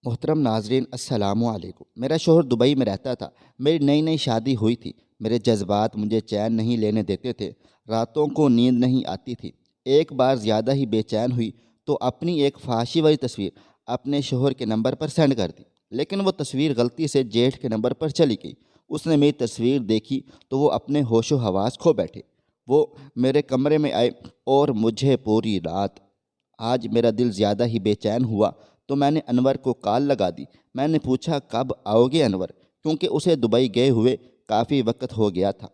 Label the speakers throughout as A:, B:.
A: محترم ناظرین السلام علیکم۔ میرا شوہر دبئی میں رہتا تھا۔ میری نئی نئی شادی ہوئی تھی۔ میرے جذبات مجھے چین نہیں لینے دیتے تھے۔ راتوں کو نیند نہیں آتی تھی۔ ایک بار زیادہ ہی بے چین ہوئی تو اپنی ایک فحاشی والی تصویر اپنے شوہر کے نمبر پر سینڈ کر دی، لیکن وہ تصویر غلطی سے جیٹھ کے نمبر پر چلی گئی۔ اس نے میری تصویر دیکھی تو وہ اپنے ہوش و حواس کھو بیٹھے۔ وہ میرے کمرے میں آئے اور مجھے پوری رات، آج میرا دل زیادہ ہی بے چین ہوا تو میں نے انور کو کال لگا دی۔ میں نے پوچھا کب آؤ گے انور، کیونکہ اسے دبئی گئے ہوئے کافی وقت ہو گیا تھا۔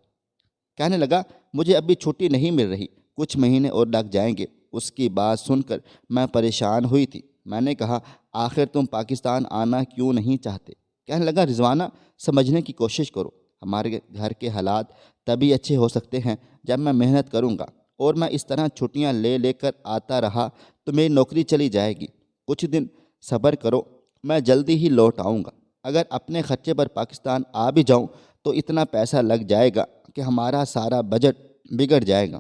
A: کہنے لگا مجھے ابھی چھٹی نہیں مل رہی، کچھ مہینے اور لگ جائیں گے۔ اس کی بات سن کر میں پریشان ہوئی تھی۔ میں نے کہا آخر تم پاکستان آنا کیوں نہیں چاہتے؟ کہنے لگا رضوانہ، سمجھنے کی کوشش کرو، ہمارے گھر کے حالات تبھی اچھے ہو سکتے ہیں جب میں محنت کروں گا، اور میں اس طرح چھٹیاں لے لے کر آتا رہا تو میری نوکری چلی جائے گی۔ کچھ دن صبر کرو، میں جلدی ہی لوٹ آؤں گا۔ اگر اپنے خرچے پر پاکستان آ بھی جاؤں تو اتنا پیسہ لگ جائے گا کہ ہمارا سارا بجٹ بگڑ جائے گا۔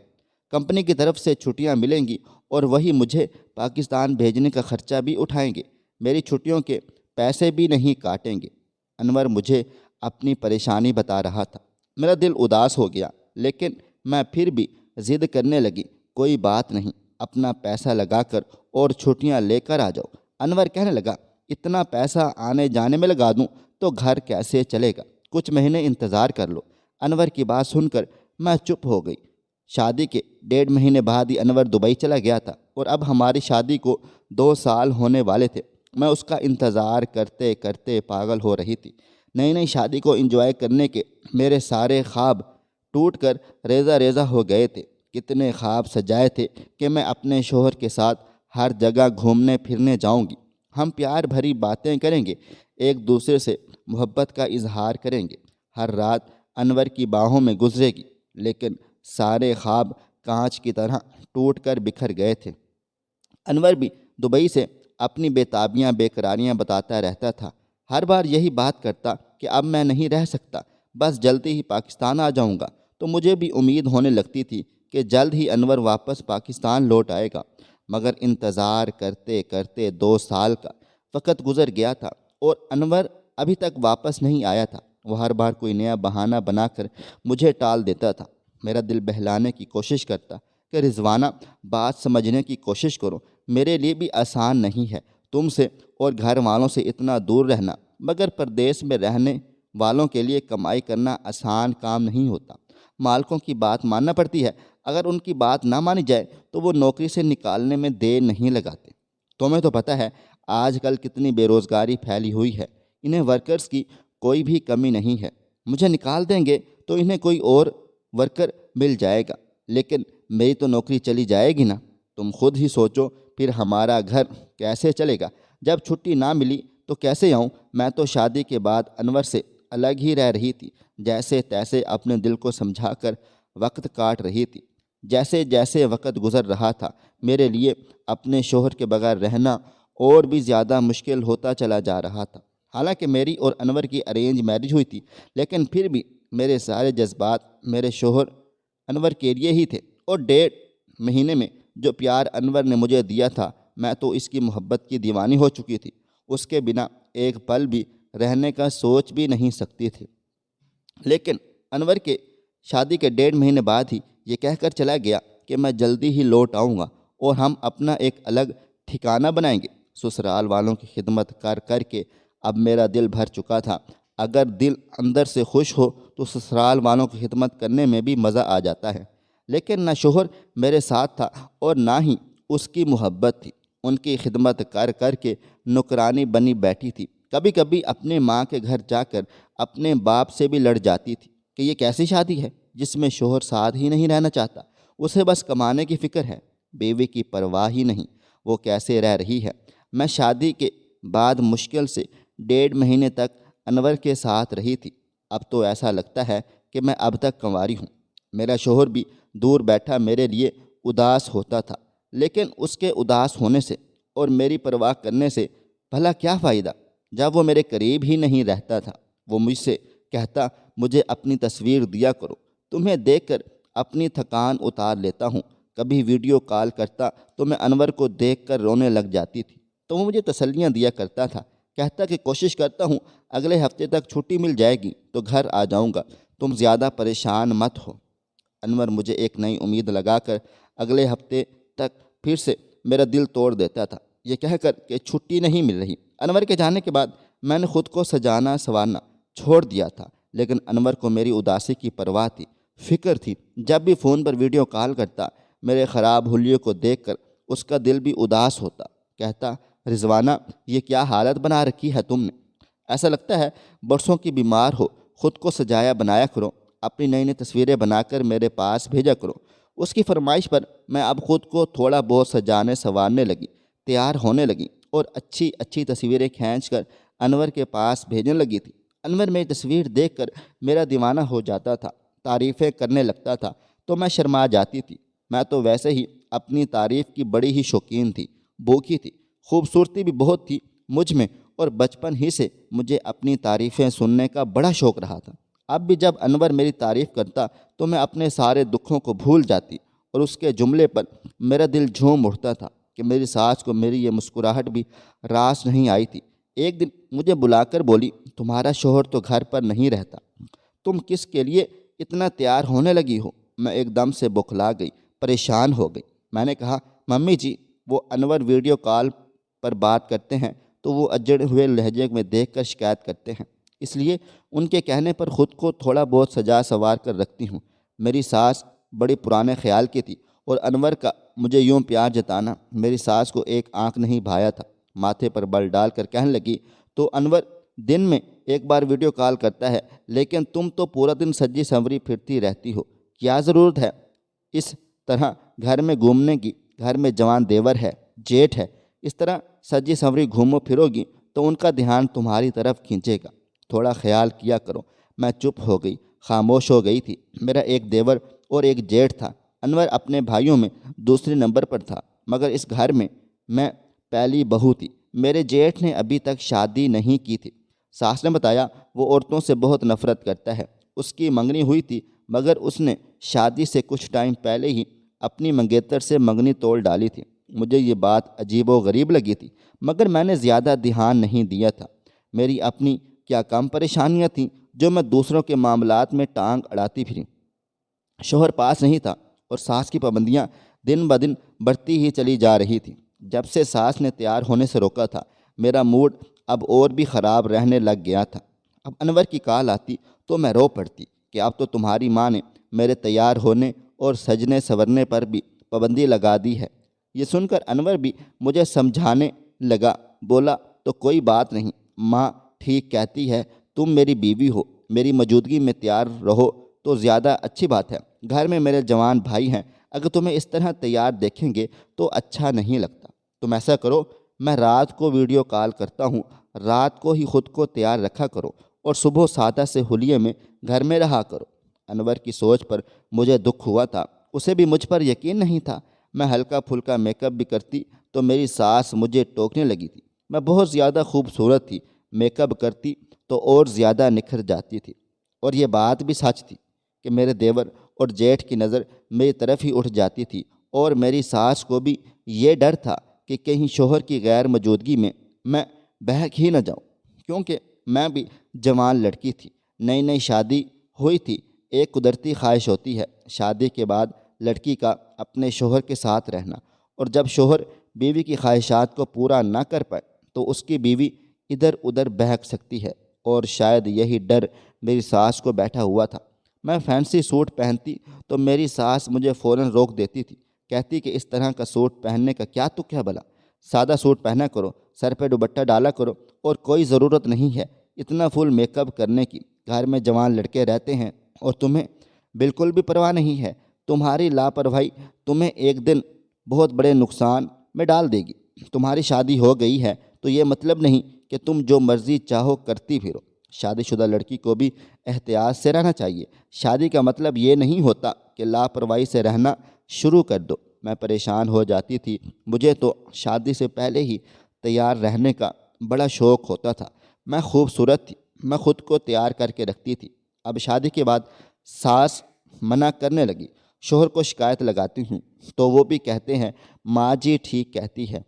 A: کمپنی کی طرف سے چھٹیاں ملیں گی اور وہی مجھے پاکستان بھیجنے کا خرچہ بھی اٹھائیں گے، میری چھٹیوں کے پیسے بھی نہیں کاٹیں گے۔ انور مجھے اپنی پریشانی بتا رہا تھا۔ میرا دل اداس ہو گیا، لیکن میں پھر بھی ضد کرنے لگی، کوئی بات نہیں، اپنا پیسہ لگا کر اور چھٹیاں لے کر آ جاؤ۔ انور کہنے لگا اتنا پیسہ آنے جانے میں لگا دوں تو گھر کیسے چلے گا؟ کچھ مہینے انتظار کر لو۔ انور کی بات سن کر میں چپ ہو گئی۔ شادی کے 1.5 مہینے بعد ہی انور دبئی چلا گیا تھا، اور اب ہماری شادی کو 2 سال ہونے والے تھے۔ میں اس کا انتظار کرتے کرتے پاگل ہو رہی تھی۔ نئی نئی شادی کو انجوائے کرنے کے میرے سارے خواب ٹوٹ کر ریزہ ریزہ ہو گئے تھے۔ کتنے خواب سجائے تھے کہ میں اپنے شوہر کے ساتھ ہر جگہ گھومنے پھرنے جاؤں گی، ہم پیار بھری باتیں کریں گے، ایک دوسرے سے محبت کا اظہار کریں گے، ہر رات انور کی باہوں میں گزرے گی، لیکن سارے خواب کانچ کی طرح ٹوٹ کر بکھر گئے تھے۔ انور بھی دبئی سے اپنی بےتابیاں بے قراریاں بتاتا رہتا تھا، ہر بار یہی بات کرتا کہ اب میں نہیں رہ سکتا، بس جلدی ہی پاکستان آ جاؤں گا۔ تو مجھے بھی امید ہونے لگتی تھی کہ جلد ہی انور واپس پاکستان لوٹ آئے گا، مگر انتظار کرتے کرتے 2 سال کا وقت گزر گیا تھا اور انور ابھی تک واپس نہیں آیا تھا۔ وہ ہر بار کوئی نیا بہانہ بنا کر مجھے ٹال دیتا تھا۔ میرا دل بہلانے کی کوشش کرتا کہ رضوانہ، بات سمجھنے کی کوشش کرو، میرے لیے بھی آسان نہیں ہے تم سے اور گھر والوں سے اتنا دور رہنا، مگر پردیس میں رہنے والوں کے لیے کمائی کرنا آسان کام نہیں ہوتا، مالکوں کی بات ماننا پڑتی ہے، اگر ان کی بات نہ مانی جائے تو وہ نوکری سے نکالنے میں دیر نہیں لگاتے۔ تمہیں تو پتہ ہے آج کل کتنی بے روزگاری پھیلی ہوئی ہے، انہیں ورکرز کی کوئی بھی کمی نہیں ہے، مجھے نکال دیں گے تو انہیں کوئی اور ورکر مل جائے گا، لیکن میری تو نوکری چلی جائے گی نا۔ تم خود ہی سوچو پھر ہمارا گھر کیسے چلے گا؟ جب چھٹی نہ ملی تو کیسے آؤں؟ میں تو شادی کے بعد انور سے الگ ہی رہ رہی تھی، جیسے تیسے اپنے دل کو سمجھا کر وقت کاٹ رہی تھی۔ جیسے جیسے وقت گزر رہا تھا میرے لیے اپنے شوہر کے بغیر رہنا اور بھی زیادہ مشکل ہوتا چلا جا رہا تھا۔ حالانکہ میری اور انور کی ارینج میرج ہوئی تھی، لیکن پھر بھی میرے سارے جذبات میرے شوہر انور کے لیے ہی تھے، اور 1.5 مہینے میں جو پیار انور نے مجھے دیا تھا، میں تو اس کی محبت کی دیوانی ہو چکی تھی، اس کے بنا ایک پل بھی رہنے کا سوچ بھی نہیں سکتی تھی۔ لیکن انور کے شادی کے 1.5 مہینے بعد ہی یہ کہہ کر چلا گیا کہ میں جلدی ہی لوٹ آؤں گا اور ہم اپنا ایک الگ ٹھکانہ بنائیں گے۔ سسرال والوں کی خدمت کر کر کے اب میرا دل بھر چکا تھا۔ اگر دل اندر سے خوش ہو تو سسرال والوں کی خدمت کرنے میں بھی مزہ آ جاتا ہے، لیکن نہ شوہر میرے ساتھ تھا اور نہ ہی اس کی محبت تھی، ان کی خدمت کر کر کے نوکرانی بنی بیٹھی تھی۔ کبھی کبھی اپنے ماں کے گھر جا کر اپنے باپ سے بھی لڑ جاتی تھی کہ یہ کیسی شادی ہے جس میں شوہر ساتھ ہی نہیں رہنا چاہتا، اسے بس کمانے کی فکر ہے، بیوی کی پرواہ ہی نہیں، وہ کیسے رہ رہی ہے۔ میں شادی کے بعد مشکل سے 1.5 مہینے تک انور کے ساتھ رہی تھی، اب تو ایسا لگتا ہے کہ میں اب تک کنواری ہوں۔ میرا شوہر بھی دور بیٹھا میرے لیے اداس ہوتا تھا، لیکن اس کے اداس ہونے سے اور میری پرواہ کرنے سے بھلا کیا فائدہ، جب وہ میرے قریب ہی نہیں رہتا تھا۔ وہ مجھ سے کہتا مجھے اپنی تصویر دیا کرو، تمہیں دیکھ کر اپنی تھکان اتار لیتا ہوں۔ کبھی ویڈیو کال کرتا تو میں انور کو دیکھ کر رونے لگ جاتی تھی، تو وہ مجھے تسلیاں دیا کرتا تھا کہتا کہ کوشش کرتا ہوں اگلے ہفتے تک چھٹی مل جائے گی تو گھر آ جاؤں گا، تم زیادہ پریشان مت ہو۔ انور مجھے ایک نئی امید لگا کر اگلے ہفتے تک پھر سے میرا دل توڑ دیتا تھا، یہ کہہ کر کہ چھٹی نہیں مل رہی۔ انور کے جانے کے بعد میں نے خود کو سجانا سنوارنا چھوڑ دیا تھا، لیکن انور کو میری اداسی کی پرواہ تھی، فکر تھی۔ جب بھی فون پر ویڈیو کال کرتا، میرے خراب حلیے کو دیکھ کر اس کا دل بھی اداس ہوتا۔ کہتا، رضوانہ یہ کیا حالت بنا رکھی ہے تم نے؟ ایسا لگتا ہے برسوں کی بیمار ہو، خود کو سجایا بنایا کرو، اپنی نئی نئی تصویریں بنا کر میرے پاس بھیجا کرو۔ اس کی فرمائش پر میں اب خود کو تھوڑا بہت سجانے سنوارنے لگی، تیار ہونے لگی اور اچھی اچھی تصویریں کھینچ کر انور کے پاس بھیجنے لگی تھی۔ انور میری تصویر دیکھ کر میرا دیوانہ ہو جاتا تھا، تعریفیں کرنے لگتا تھا تو میں شرما جاتی تھی۔ میں تو ویسے ہی اپنی تعریف کی بڑی ہی شوقین تھی، بھوکی تھی، خوبصورتی بھی بہت تھی مجھ میں، اور بچپن ہی سے مجھے اپنی تعریفیں سننے کا بڑا شوق رہا تھا۔ اب بھی جب انور میری تعریف کرتا تو میں اپنے سارے دکھوں کو بھول جاتی، اور اس کے جملے پر میرا دل جھوم اٹھتا تھا کہ میری ساس کو میری یہ مسکراہٹ بھی راس نہیں آئی تھی۔ ایک دن مجھے بلا کر بولی، تمہارا شوہر تو گھر پر نہیں رہتا، تم کس کے لیے اتنا تیار ہونے لگی ہو؟ میں ایک دم سے بوکھلا گئی، پریشان ہو گئی۔ میں نے کہا، ممی جی وہ انور ویڈیو کال پر بات کرتے ہیں تو وہ اجڑے ہوئے لہجے میں دیکھ کر شکایت کرتے ہیں، اس لیے ان کے کہنے پر خود کو تھوڑا بہت سجا سنوار کر رکھتی ہوں۔ میری ساس بڑی پرانے خیال کی تھی، اور انور کا مجھے یوں پیار جتانا میری ساس کو ایک آنکھ نہیں بھایا تھا۔ ماتھے پر بل ڈال کر کہنے لگی، تو انور دن میں ایک بار ویڈیو کال کرتا ہے، لیکن تم تو پورا دن سجی سنوری پھرتی رہتی ہو، کیا ضرورت ہے اس طرح گھر میں گھومنے کی؟ گھر میں جوان دیور ہے، جیٹھ ہے، اس طرح سجی سنوری گھومو پھرو گی تو ان کا دھیان تمہاری طرف کھینچے گا، تھوڑا خیال کیا کرو۔ میں چپ ہو گئی، خاموش ہو گئی تھی۔ میرا ایک دیور اور ایک جیٹھ تھا۔ انور اپنے بھائیوں میں دوسرے نمبر پر تھا، مگر اس گھر میں پہلی بہو تھی۔ میرے جیٹھ نے ابھی تک شادی نہیں کی تھی۔ ساس نے بتایا وہ عورتوں سے بہت نفرت کرتا ہے۔ اس کی منگنی ہوئی تھی، مگر اس نے شادی سے کچھ ٹائم پہلے ہی اپنی منگیتر سے منگنی توڑ ڈالی تھی۔ مجھے یہ بات عجیب و غریب لگی تھی، مگر میں نے زیادہ دھیان نہیں دیا تھا۔ میری اپنی کیا کم پریشانیاں تھیں جو میں دوسروں کے معاملات میں ٹانگ اڑاتی پھری۔ شوہر پاس نہیں تھا اور ساس کی پابندیاں دن بدن بڑھتی ہی چلی جا رہی تھی۔ جب سے ساس نے تیار ہونے سے روکا تھا، میرا موڈ اب اور بھی خراب رہنے لگ گیا تھا۔ اب انور کی کال آتی تو میں رو پڑتی کہ اب تو تمہاری ماں نے میرے تیار ہونے اور سجنے سنورنے پر بھی پابندی لگا دی ہے۔ یہ سن کر انور بھی مجھے سمجھانے لگا، بولا، تو کوئی بات نہیں، ماں ٹھیک کہتی ہے، تم میری بیوی ہو، میری موجودگی میں تیار رہو تو زیادہ اچھی بات ہے۔ گھر میں میرے جوان بھائی ہیں، اگر تمہیں اس طرح تیار دیکھیں گے تو اچھا نہیں لگتا۔ تم ایسا کرو، میں رات کو ویڈیو کال کرتا ہوں، رات کو ہی خود کو تیار رکھا کرو اور صبح سادہ سے حلیے میں گھر میں رہا کرو۔ انور کی سوچ پر مجھے دکھ ہوا تھا، اسے بھی مجھ پر یقین نہیں تھا۔ میں ہلکا پھلکا میک اپ بھی کرتی تو میری ساس مجھے ٹوکنے لگی تھی۔ میں بہت زیادہ خوبصورت تھی، میک اپ کرتی تو اور زیادہ نکھر جاتی تھی۔ اور یہ بات بھی سچ تھی کہ میرے دیور اور جیٹھ کی نظر میری طرف ہی اٹھ جاتی تھی، اور میری ساس کو بھی یہ ڈر تھا کہ کہیں شوہر کی غیر موجودگی میں بہک ہی نہ جاؤں، کیونکہ میں بھی جوان لڑکی تھی، نئی نئی شادی ہوئی تھی۔ ایک قدرتی خواہش ہوتی ہے شادی کے بعد لڑکی کا اپنے شوہر کے ساتھ رہنا، اور جب شوہر بیوی کی خواہشات کو پورا نہ کر پائے تو اس کی بیوی ادھر ادھر بہک سکتی ہے، اور شاید یہی ڈر میری ساس کو بیٹھا ہوا تھا۔ میں فینسی سوٹ پہنتی تو میری ساس مجھے فوراً روک دیتی تھی، کہتی کہ اس طرح کا سوٹ پہننے کا کیا تک ہے بھلا، سادہ سوٹ پہنا کرو، سر پہ دوپٹہ ڈالا کرو، اور کوئی ضرورت نہیں ہے اتنا فل میک اپ کرنے کی۔ گھر میں جوان لڑکے رہتے ہیں اور تمہیں بالکل بھی پرواہ نہیں ہے۔ تمہاری لاپرواہی تمہیں ایک دن بہت بڑے نقصان میں ڈال دے گی۔ تمہاری شادی ہو گئی ہے تو یہ مطلب نہیں کہ تم جو مرضی چاہو کرتی پھرو۔ شادی شدہ لڑکی کو بھی احتیاط سے رہنا چاہیے۔ شادی کا مطلب یہ نہیں ہوتا کہ لاپرواہی سے رہنا شروع کر دو۔ میں پریشان ہو جاتی تھی، مجھے تو شادی سے پہلے ہی تیار رہنے کا بڑا شوق ہوتا تھا۔ میں خوبصورت تھی، میں خود کو تیار کر کے رکھتی تھی۔ اب شادی کے بعد ساس منع کرنے لگی، شوہر کو شکایت لگاتی ہوں تو وہ بھی کہتے ہیں ماں جی ٹھیک کہتی ہے،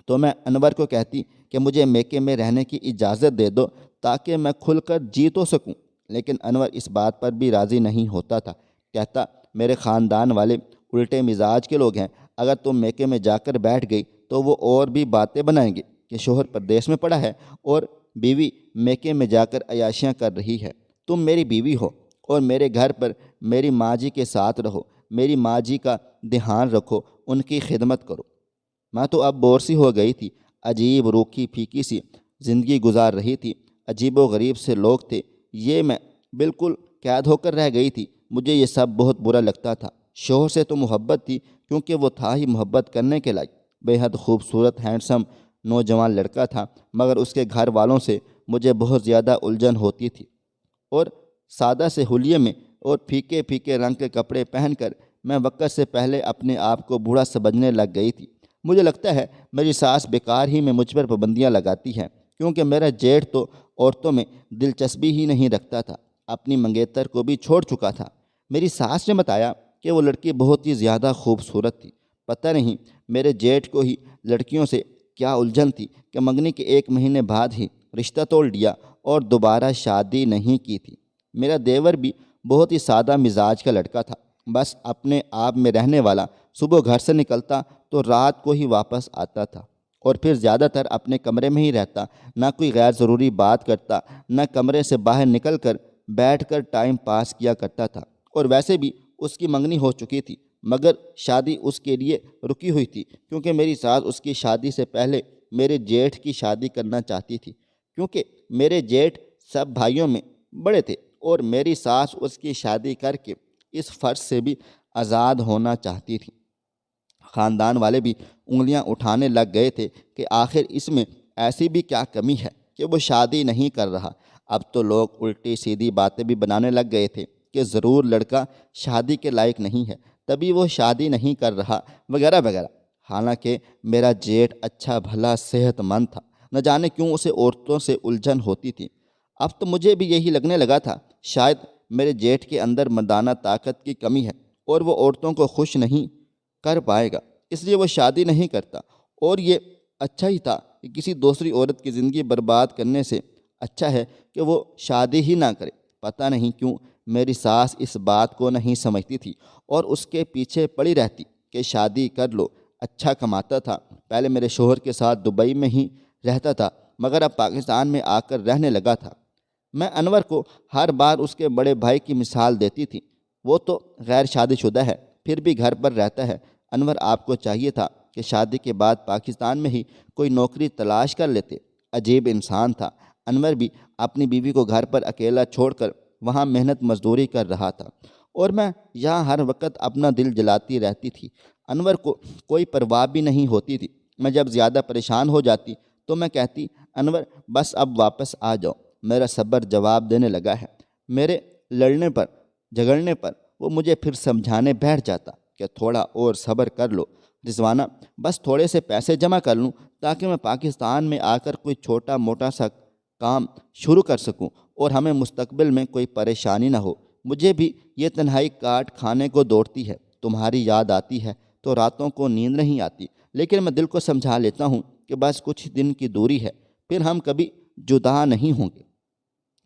A: تو میں انور کو کہتی کہ مجھے میکے میں رہنے کی اجازت دے دو تاکہ میں کھل کر جی تو سکوں، لیکن انور اس بات پر بھی راضی نہیں ہوتا تھا۔ کہتا میرے خاندان والے الٹے مزاج کے لوگ ہیں، اگر تم میکے میں جا کر بیٹھ گئی تو وہ اور بھی باتیں بنائیں گے کہ شوہر پردیس میں پڑا ہے اور بیوی میکے میں جا کر عیاشیاں کر رہی ہے۔ تم میری بیوی ہو اور میرے گھر پر میری ماں جی کے ساتھ رہو، میری ماں جی کا دھیان رکھو، ان کی خدمت کرو۔ میں تو اب بور سی ہو گئی تھی، عجیب روکھی پھیکی سی زندگی گزار رہی تھی، عجیب و غریب سے لوگ تھے، یہ میں بالکل قید ہو کر رہ گئی تھی۔ مجھے یہ سب بہت برا لگتا تھا۔ شوہر سے تو محبت تھی کیونکہ وہ تھا ہی محبت کرنے کے لائق، بے حد خوبصورت ہینڈسم نوجوان لڑکا تھا، مگر اس کے گھر والوں سے مجھے بہت زیادہ الجھن ہوتی تھی، اور سادہ سے حلیے میں اور پھیکے پھیکے رنگ کے کپڑے پہن کر میں وقت سے پہلے اپنے آپ کو بوڑھا سمجھنے لگ گئی تھی۔ مجھے لگتا ہے میری ساس بیکار ہی میں مجھ پر پابندیاں لگاتی ہے، کیونکہ میرا جیٹھ تو عورتوں میں دلچسپی ہی نہیں رکھتا تھا، اپنی منگیتر کو بھی چھوڑ چکا تھا۔ میری ساس نے بتایا کہ وہ لڑکی بہت ہی زیادہ خوبصورت تھی۔ پتہ نہیں میرے جیٹھ کو ہی لڑکیوں سے کیا الجھن تھی کہ منگنی کے 1 مہینے بعد ہی رشتہ توڑ لیا اور دوبارہ شادی نہیں کی تھی۔ میرا دیور بھی بہت ہی سادہ مزاج کا لڑکا تھا، بس اپنے آپ میں رہنے والا، صبح گھر سے نکلتا تو رات کو ہی واپس آتا تھا، اور پھر زیادہ تر اپنے کمرے میں ہی رہتا، نہ کوئی غیر ضروری بات کرتا، نہ کمرے سے باہر نکل کر بیٹھ کر ٹائم پاس کیا کرتا تھا۔ اور ویسے بھی اس کی منگنی ہو چکی تھی، مگر شادی اس کے لیے رکی ہوئی تھی، کیونکہ میری ساس اس کی شادی سے پہلے میرے جیٹھ کی شادی کرنا چاہتی تھی، کیونکہ میرے جیٹھ سب بھائیوں میں بڑے تھے اور میری ساس اس کی شادی کر کے اس فرض سے بھی آزاد ہونا چاہتی تھی۔ خاندان والے بھی انگلیاں اٹھانے لگ گئے تھے کہ آخر اس میں ایسی بھی کیا کمی ہے کہ وہ شادی نہیں کر رہا۔ اب تو لوگ الٹی سیدھی باتیں بھی بنانے لگ گئے تھے کہ ضرور لڑکا شادی کے لائق نہیں ہے، تبھی وہ شادی نہیں کر رہا، وغیرہ وغیرہ۔ حالانکہ میرا جیٹھ اچھا بھلا صحت مند تھا، نہ جانے کیوں اسے عورتوں سے الجھن ہوتی تھی۔ اب تو مجھے بھی یہی لگنے لگا تھا، شاید میرے جیٹھ کے اندر مردانہ طاقت کی کمی ہے اور وہ عورتوں کو خوش نہیں کر پائے گا، اس لیے وہ شادی نہیں کرتا، اور یہ اچھا ہی تھا کہ کسی دوسری عورت کی زندگی برباد کرنے سے اچھا ہے کہ وہ شادی ہی نہ کرے۔ پتہ نہیں کیوں میری ساس اس بات کو نہیں سمجھتی تھی اور اس کے پیچھے پڑی رہتی کہ شادی کر لو۔ اچھا کماتا تھا، پہلے میرے شوہر کے ساتھ دبئی میں ہی رہتا تھا، مگر اب پاکستان میں آ کر رہنے لگا تھا۔ میں انور کو ہر بار اس کے بڑے بھائی کی مثال دیتی تھی، وہ تو غیر شادی شدہ ہے، پھر بھی گھر پر رہتا ہے۔ انور، آپ کو چاہیے تھا کہ شادی کے بعد پاکستان میں ہی کوئی نوکری تلاش کر لیتے۔ عجیب انسان تھا انور بھی، اپنی بیوی کو گھر پر اکیلا چھوڑ کر وہاں محنت مزدوری کر رہا تھا، اور میں یہاں ہر وقت اپنا دل جلاتی رہتی تھی۔ انور کو کوئی پرواہ بھی نہیں ہوتی تھی۔ میں جب زیادہ پریشان ہو جاتی تو میں کہتی، انور بس اب واپس آ جاؤ۔ میرا صبر جواب دینے لگا ہے۔ میرے لڑنے پر جھگڑنے پر وہ مجھے پھر سمجھانے بیٹھ جاتا کہ تھوڑا اور صبر کر لو رضوانہ، بس تھوڑے سے پیسے جمع کر لوں تاکہ میں پاکستان میں آ کر کوئی چھوٹا موٹا سا کام شروع کر سکوں اور ہمیں مستقبل میں کوئی پریشانی نہ ہو۔ مجھے بھی یہ تنہائی کاٹ کھانے کو دوڑتی ہے، تمہاری یاد آتی ہے تو راتوں کو نیند نہیں آتی، لیکن میں دل کو سمجھا لیتا ہوں کہ بس کچھ دن کی دوری ہے، پھر ہم کبھی جدا نہیں ہوں گے۔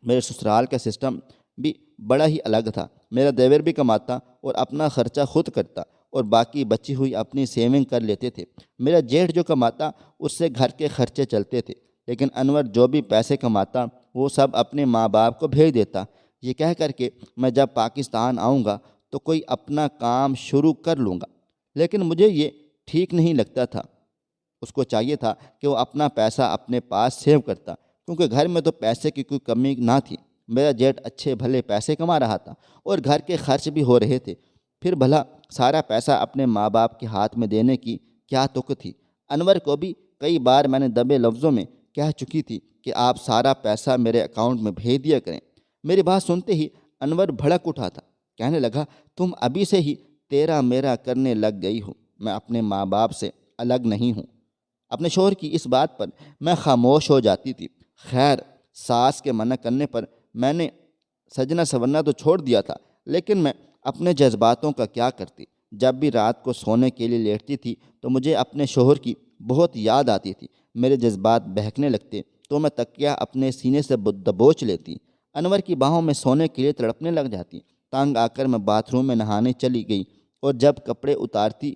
A: میرے سسرال کا سسٹم بھی بڑا ہی الگ تھا۔ میرا دیور بھی کماتا اور اپنا خرچہ خود کرتا، اور باقی بچی ہوئی اپنی سیونگ کر لیتے تھے۔ میرا جیٹھ جو کماتا اس سے گھر کے خرچے چلتے تھے، لیکن انور جو بھی پیسے کماتا وہ سب اپنے ماں باپ کو بھیج دیتا، یہ کہہ کر کہ میں جب پاکستان آؤں گا تو کوئی اپنا کام شروع کر لوں گا۔ لیکن مجھے یہ ٹھیک نہیں لگتا تھا۔ اس کو چاہیے تھا کہ وہ اپنا پیسہ اپنے پاس سیو کرتا، کیونکہ گھر میں تو پیسے کی کوئی کمی نہ تھی۔ میرا جیٹ اچھے بھلے پیسے کما رہا تھا اور گھر کے خرچ بھی ہو رہے تھے، پھر بھلا سارا پیسہ اپنے ماں باپ کے ہاتھ میں دینے کی کیا تک تھی؟ انور کو بھی کئی بار میں نے دبے لفظوں میں کہہ چکی تھی کہ آپ سارا پیسہ میرے اکاؤنٹ میں بھیج دیا کریں۔ میری بات سنتے ہی انور بھڑک اٹھا تھا، کہنے لگا، تم ابھی سے ہی تیرا میرا کرنے لگ گئی ہو، میں اپنے ماں باپ سے الگ نہیں ہوں۔ اپنے شوہر کی اس بات پر میں خاموش ہو جاتی تھی۔ خیر، ساس کے منع کرنے پر میں نے سجنا سورنا تو چھوڑ دیا تھا، لیکن میں اپنے جذباتوں کا کیا کرتی؟ جب بھی رات کو سونے کے لیے لیٹتی تھی تو مجھے اپنے شوہر کی بہت یاد آتی تھی۔ میرے جذبات بہکنے لگتے تو میں تکیہ اپنے سینے سے دبوچ لیتی، انور کی باہوں میں سونے کے لیے تڑپنے لگ جاتی۔ تنگ آ کر میں باتھ روم میں نہانے چلی گئی اور جب کپڑے اتارتی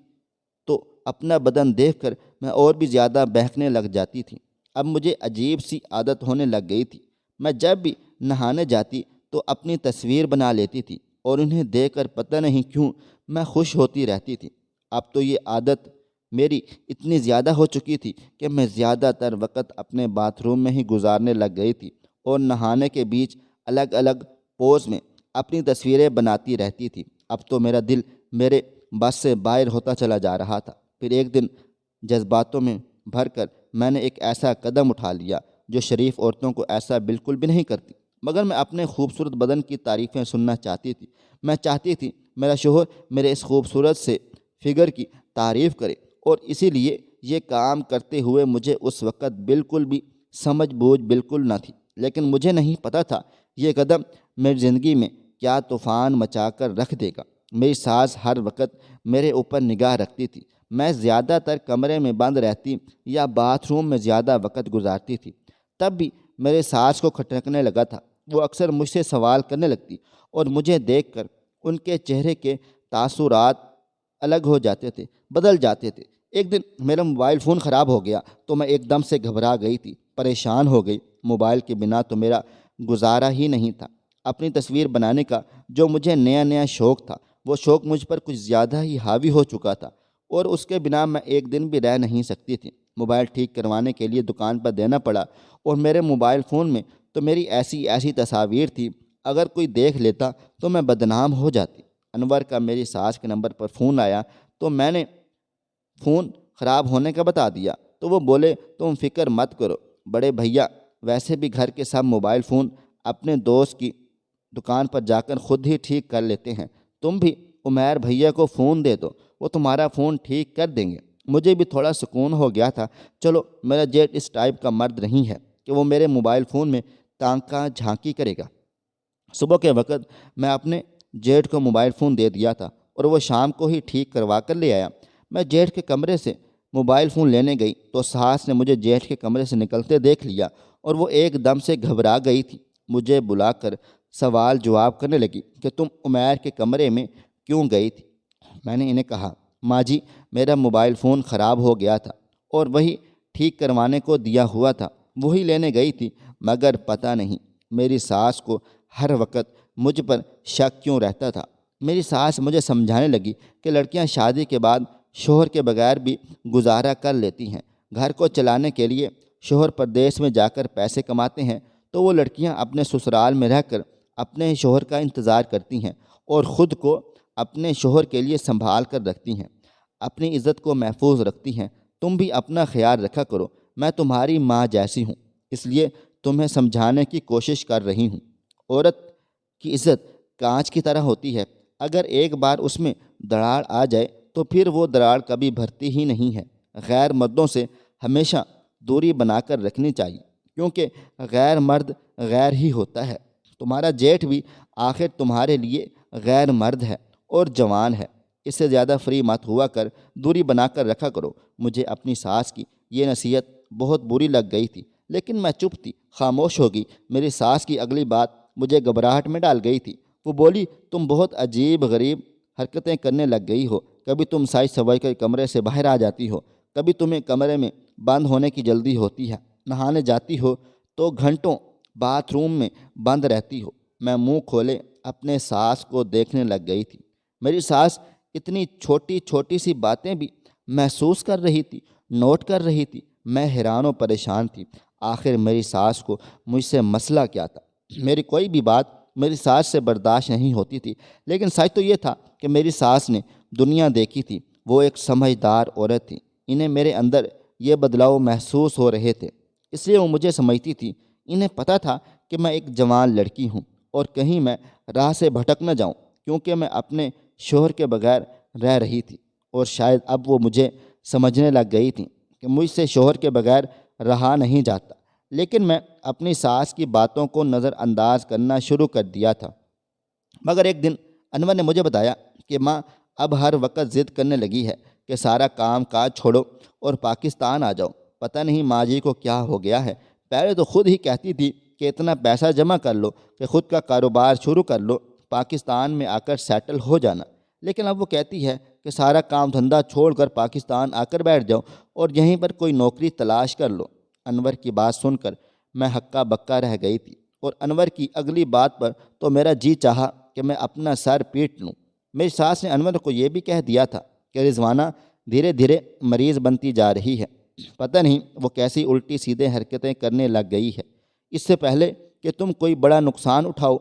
A: تو اپنا بدن دیکھ کر میں اور بھی زیادہ بہکنے لگ جاتی تھی۔ اب مجھے عجیب سی عادت ہونے لگ گئی تھی، میں جب بھی نہانے جاتی تو اپنی تصویر بنا لیتی تھی اور انہیں دیکھ کر پتہ نہیں کیوں میں خوش ہوتی رہتی تھی۔ اب تو یہ عادت میری اتنی زیادہ ہو چکی تھی کہ میں زیادہ تر وقت اپنے باتھ روم میں ہی گزارنے لگ گئی تھی اور نہانے کے بیچ الگ الگ پوز میں اپنی تصویریں بناتی رہتی تھی۔ اب تو میرا دل میرے بس سے باہر ہوتا چلا جا رہا تھا۔ پھر ایک دن جذباتوں میں بھر کر میں نے ایک ایسا قدم اٹھا لیا جو شریف عورتوں کو ایسا بالکل بھی نہیں کرتی، مگر میں اپنے خوبصورت بدن کی تعریفیں سننا چاہتی تھی۔ میں چاہتی تھی میرا شوہر میرے اس خوبصورت سے فگر کی تعریف کرے، اور اسی لیے یہ کام کرتے ہوئے مجھے اس وقت بالکل بھی سمجھ بوجھ بالکل نہ تھی۔ لیکن مجھے نہیں پتہ تھا یہ قدم میری زندگی میں کیا طوفان مچا کر رکھ دے گا۔ میری ساس ہر وقت میرے اوپر نگاہ رکھتی تھی۔ میں زیادہ تر کمرے میں بند رہتی یا باتھ روم میں زیادہ وقت گزارتی تھی، تب بھی میرے ساس کو کھٹکنے لگا تھا۔ وہ اکثر مجھ سے سوال کرنے لگتی اور مجھے دیکھ کر ان کے چہرے کے تاثرات الگ ہو جاتے تھے، بدل جاتے تھے۔ ایک دن میرا موبائل فون خراب ہو گیا تو میں ایک دم سے گھبرا گئی تھی، پریشان ہو گئی۔ موبائل کے بنا تو میرا گزارا ہی نہیں تھا۔ اپنی تصویر بنانے کا جو مجھے نیا نیا شوق تھا، وہ شوق مجھ پر کچھ زیادہ ہی حاوی ہو چکا تھا اور اس کے بنا میں ایک دن بھی رہ نہیں سکتی تھی۔ موبائل ٹھیک کروانے کے لیے دکان پر دینا پڑا اور میرے موبائل فون میں تو میری ایسی تصاویر تھی، اگر کوئی دیکھ لیتا تو میں بدنام ہو جاتی۔ انور کا میری ساس کے نمبر پر فون آیا تو میں نے فون خراب ہونے کا بتا دیا تو وہ بولے تم فکر مت کرو بڑے بھیا، ویسے بھی گھر کے سب موبائل فون اپنے دوست کی دکان پر جا کر خود ہی ٹھیک کر لیتے ہیں، تم بھی عمیر بھیا کو فون دے دو، وہ تمہارا فون ٹھیک کر دیں گے۔ مجھے بھی تھوڑا سکون ہو گیا تھا، چلو میرا جیٹ اس ٹائپ کا مرد نہیں ہے کہ وہ میرے موبائل فون میں تانکا جھانکی کرے گا۔ صبح کے وقت میں اپنے جیٹ کو موبائل فون دے دیا تھا اور وہ شام کو ہی ٹھیک کروا کر لے آیا۔ میں جیٹ کے کمرے سے موبائل فون لینے گئی تو ساس نے مجھے جیٹ کے کمرے سے نکلتے دیکھ لیا اور وہ ایک دم سے گھبرا گئی تھی۔ مجھے بلا کر سوال جواب کرنے لگی کہ تم عمیر کے کمرے میں کیوں گئی تھی؟ میں نے انہیں کہا ماں جی میرا موبائل فون خراب ہو گیا تھا اور وہی ٹھیک کروانے کو دیا ہوا تھا، وہی لینے گئی تھی، مگر پتہ نہیں میری ساس کو ہر وقت مجھ پر شک کیوں رہتا تھا۔ میری ساس مجھے سمجھانے لگی کہ لڑکیاں شادی کے بعد شوہر کے بغیر بھی گزارا کر لیتی ہیں، گھر کو چلانے کے لیے شوہر پردیس میں جا کر پیسے کماتے ہیں تو وہ لڑکیاں اپنے سسرال میں رہ کر اپنے شوہر کا انتظار کرتی ہیں اور خود کو اپنے شوہر کے لیے سنبھال کر رکھتی ہیں، اپنی عزت کو محفوظ رکھتی ہیں۔ تم بھی اپنا خیال رکھا کرو، میں تمہاری ماں جیسی ہوں، اس لیے تمہیں سمجھانے کی کوشش کر رہی ہوں۔ عورت کی عزت کانچ کی طرح ہوتی ہے، اگر ایک بار اس میں دراڑ آ جائے تو پھر وہ دراڑ کبھی بھرتی ہی نہیں ہے۔ غیر مردوں سے ہمیشہ دوری بنا کر رکھنی چاہیے، کیونکہ غیر مرد غیر ہی ہوتا ہے۔ تمہارا جیٹھ بھی آخر تمہارے لیے غیر مرد ہے اور جوان ہے، اس سے زیادہ فری مت ہوا کر دوری بنا کر رکھا کرو۔ مجھے اپنی ساس کی یہ نصیحت بہت بری لگ گئی تھی، لیکن میں چپ تھی، خاموش ہو گئی۔ میری ساس کی اگلی بات مجھے گھبراہٹ میں ڈال گئی تھی۔ وہ بولی تم بہت عجیب غریب حرکتیں کرنے لگ گئی ہو، کبھی تم سائی سوائی کر کمرے سے باہر آ جاتی ہو، کبھی تمہیں کمرے میں بند ہونے کی جلدی ہوتی ہے، نہانے جاتی ہو تو گھنٹوں باتھ روم میں بند رہتی ہو۔ میں منہ کھولے اپنے ساس کو دیکھنے لگ گئی تھی۔ میری ساس اتنی چھوٹی چھوٹی سی باتیں بھی محسوس کر رہی تھی، نوٹ کر رہی تھی۔ میں حیران و پریشان تھی، آخر میری ساس کو مجھ سے مسئلہ کیا تھا؟ میری کوئی بھی بات میری ساس سے برداشت نہیں ہوتی تھی، لیکن سچ تو یہ تھا کہ میری ساس نے دنیا دیکھی تھی، وہ ایک سمجھدار عورت تھی، انہیں میرے اندر یہ بدلاؤ محسوس ہو رہے تھے، اس لیے وہ مجھے سمجھتی تھی۔ انہیں پتہ تھا کہ میں ایک جوان لڑکی ہوں اور کہیں میں راہ سے بھٹک نہ جاؤں، کیونکہ میں اپنے شوہر کے بغیر رہ رہی تھی، اور شاید اب وہ مجھے سمجھنے لگ گئی تھیں کہ مجھ سے شوہر کے بغیر رہا نہیں جاتا۔ لیکن میں اپنی ساس کی باتوں کو نظر انداز کرنا شروع کر دیا تھا۔ مگر ایک دن انور نے مجھے بتایا کہ ماں اب ہر وقت ضد کرنے لگی ہے کہ سارا کام کاج چھوڑو اور پاکستان آ جاؤ۔ پتہ نہیں ماں جی کو کیا ہو گیا ہے، پہلے تو خود ہی کہتی تھی کہ اتنا پیسہ جمع کر لو کہ خود کا کاروبار شروع کر لو، پاکستان میں آ کر سیٹل ہو جانا، لیکن اب وہ کہتی ہے کہ سارا کام دھندا چھوڑ کر پاکستان آ کر بیٹھ جاؤ اور یہیں پر کوئی نوکری تلاش کر لو۔ انور کی بات سن کر میں ہکا بکا رہ گئی تھی، اور انور کی اگلی بات پر تو میرا جی چاہا کہ میں اپنا سر پیٹ لوں۔ میری ساس نے انور کو یہ بھی کہہ دیا تھا کہ رضوانہ دھیرے دھیرے مریض بنتی جا رہی ہے، پتہ نہیں وہ کیسی الٹی سیدھے حرکتیں کرنے لگ گئی ہے، اس سے پہلے کہ تم کوئی بڑا نقصان اٹھاؤ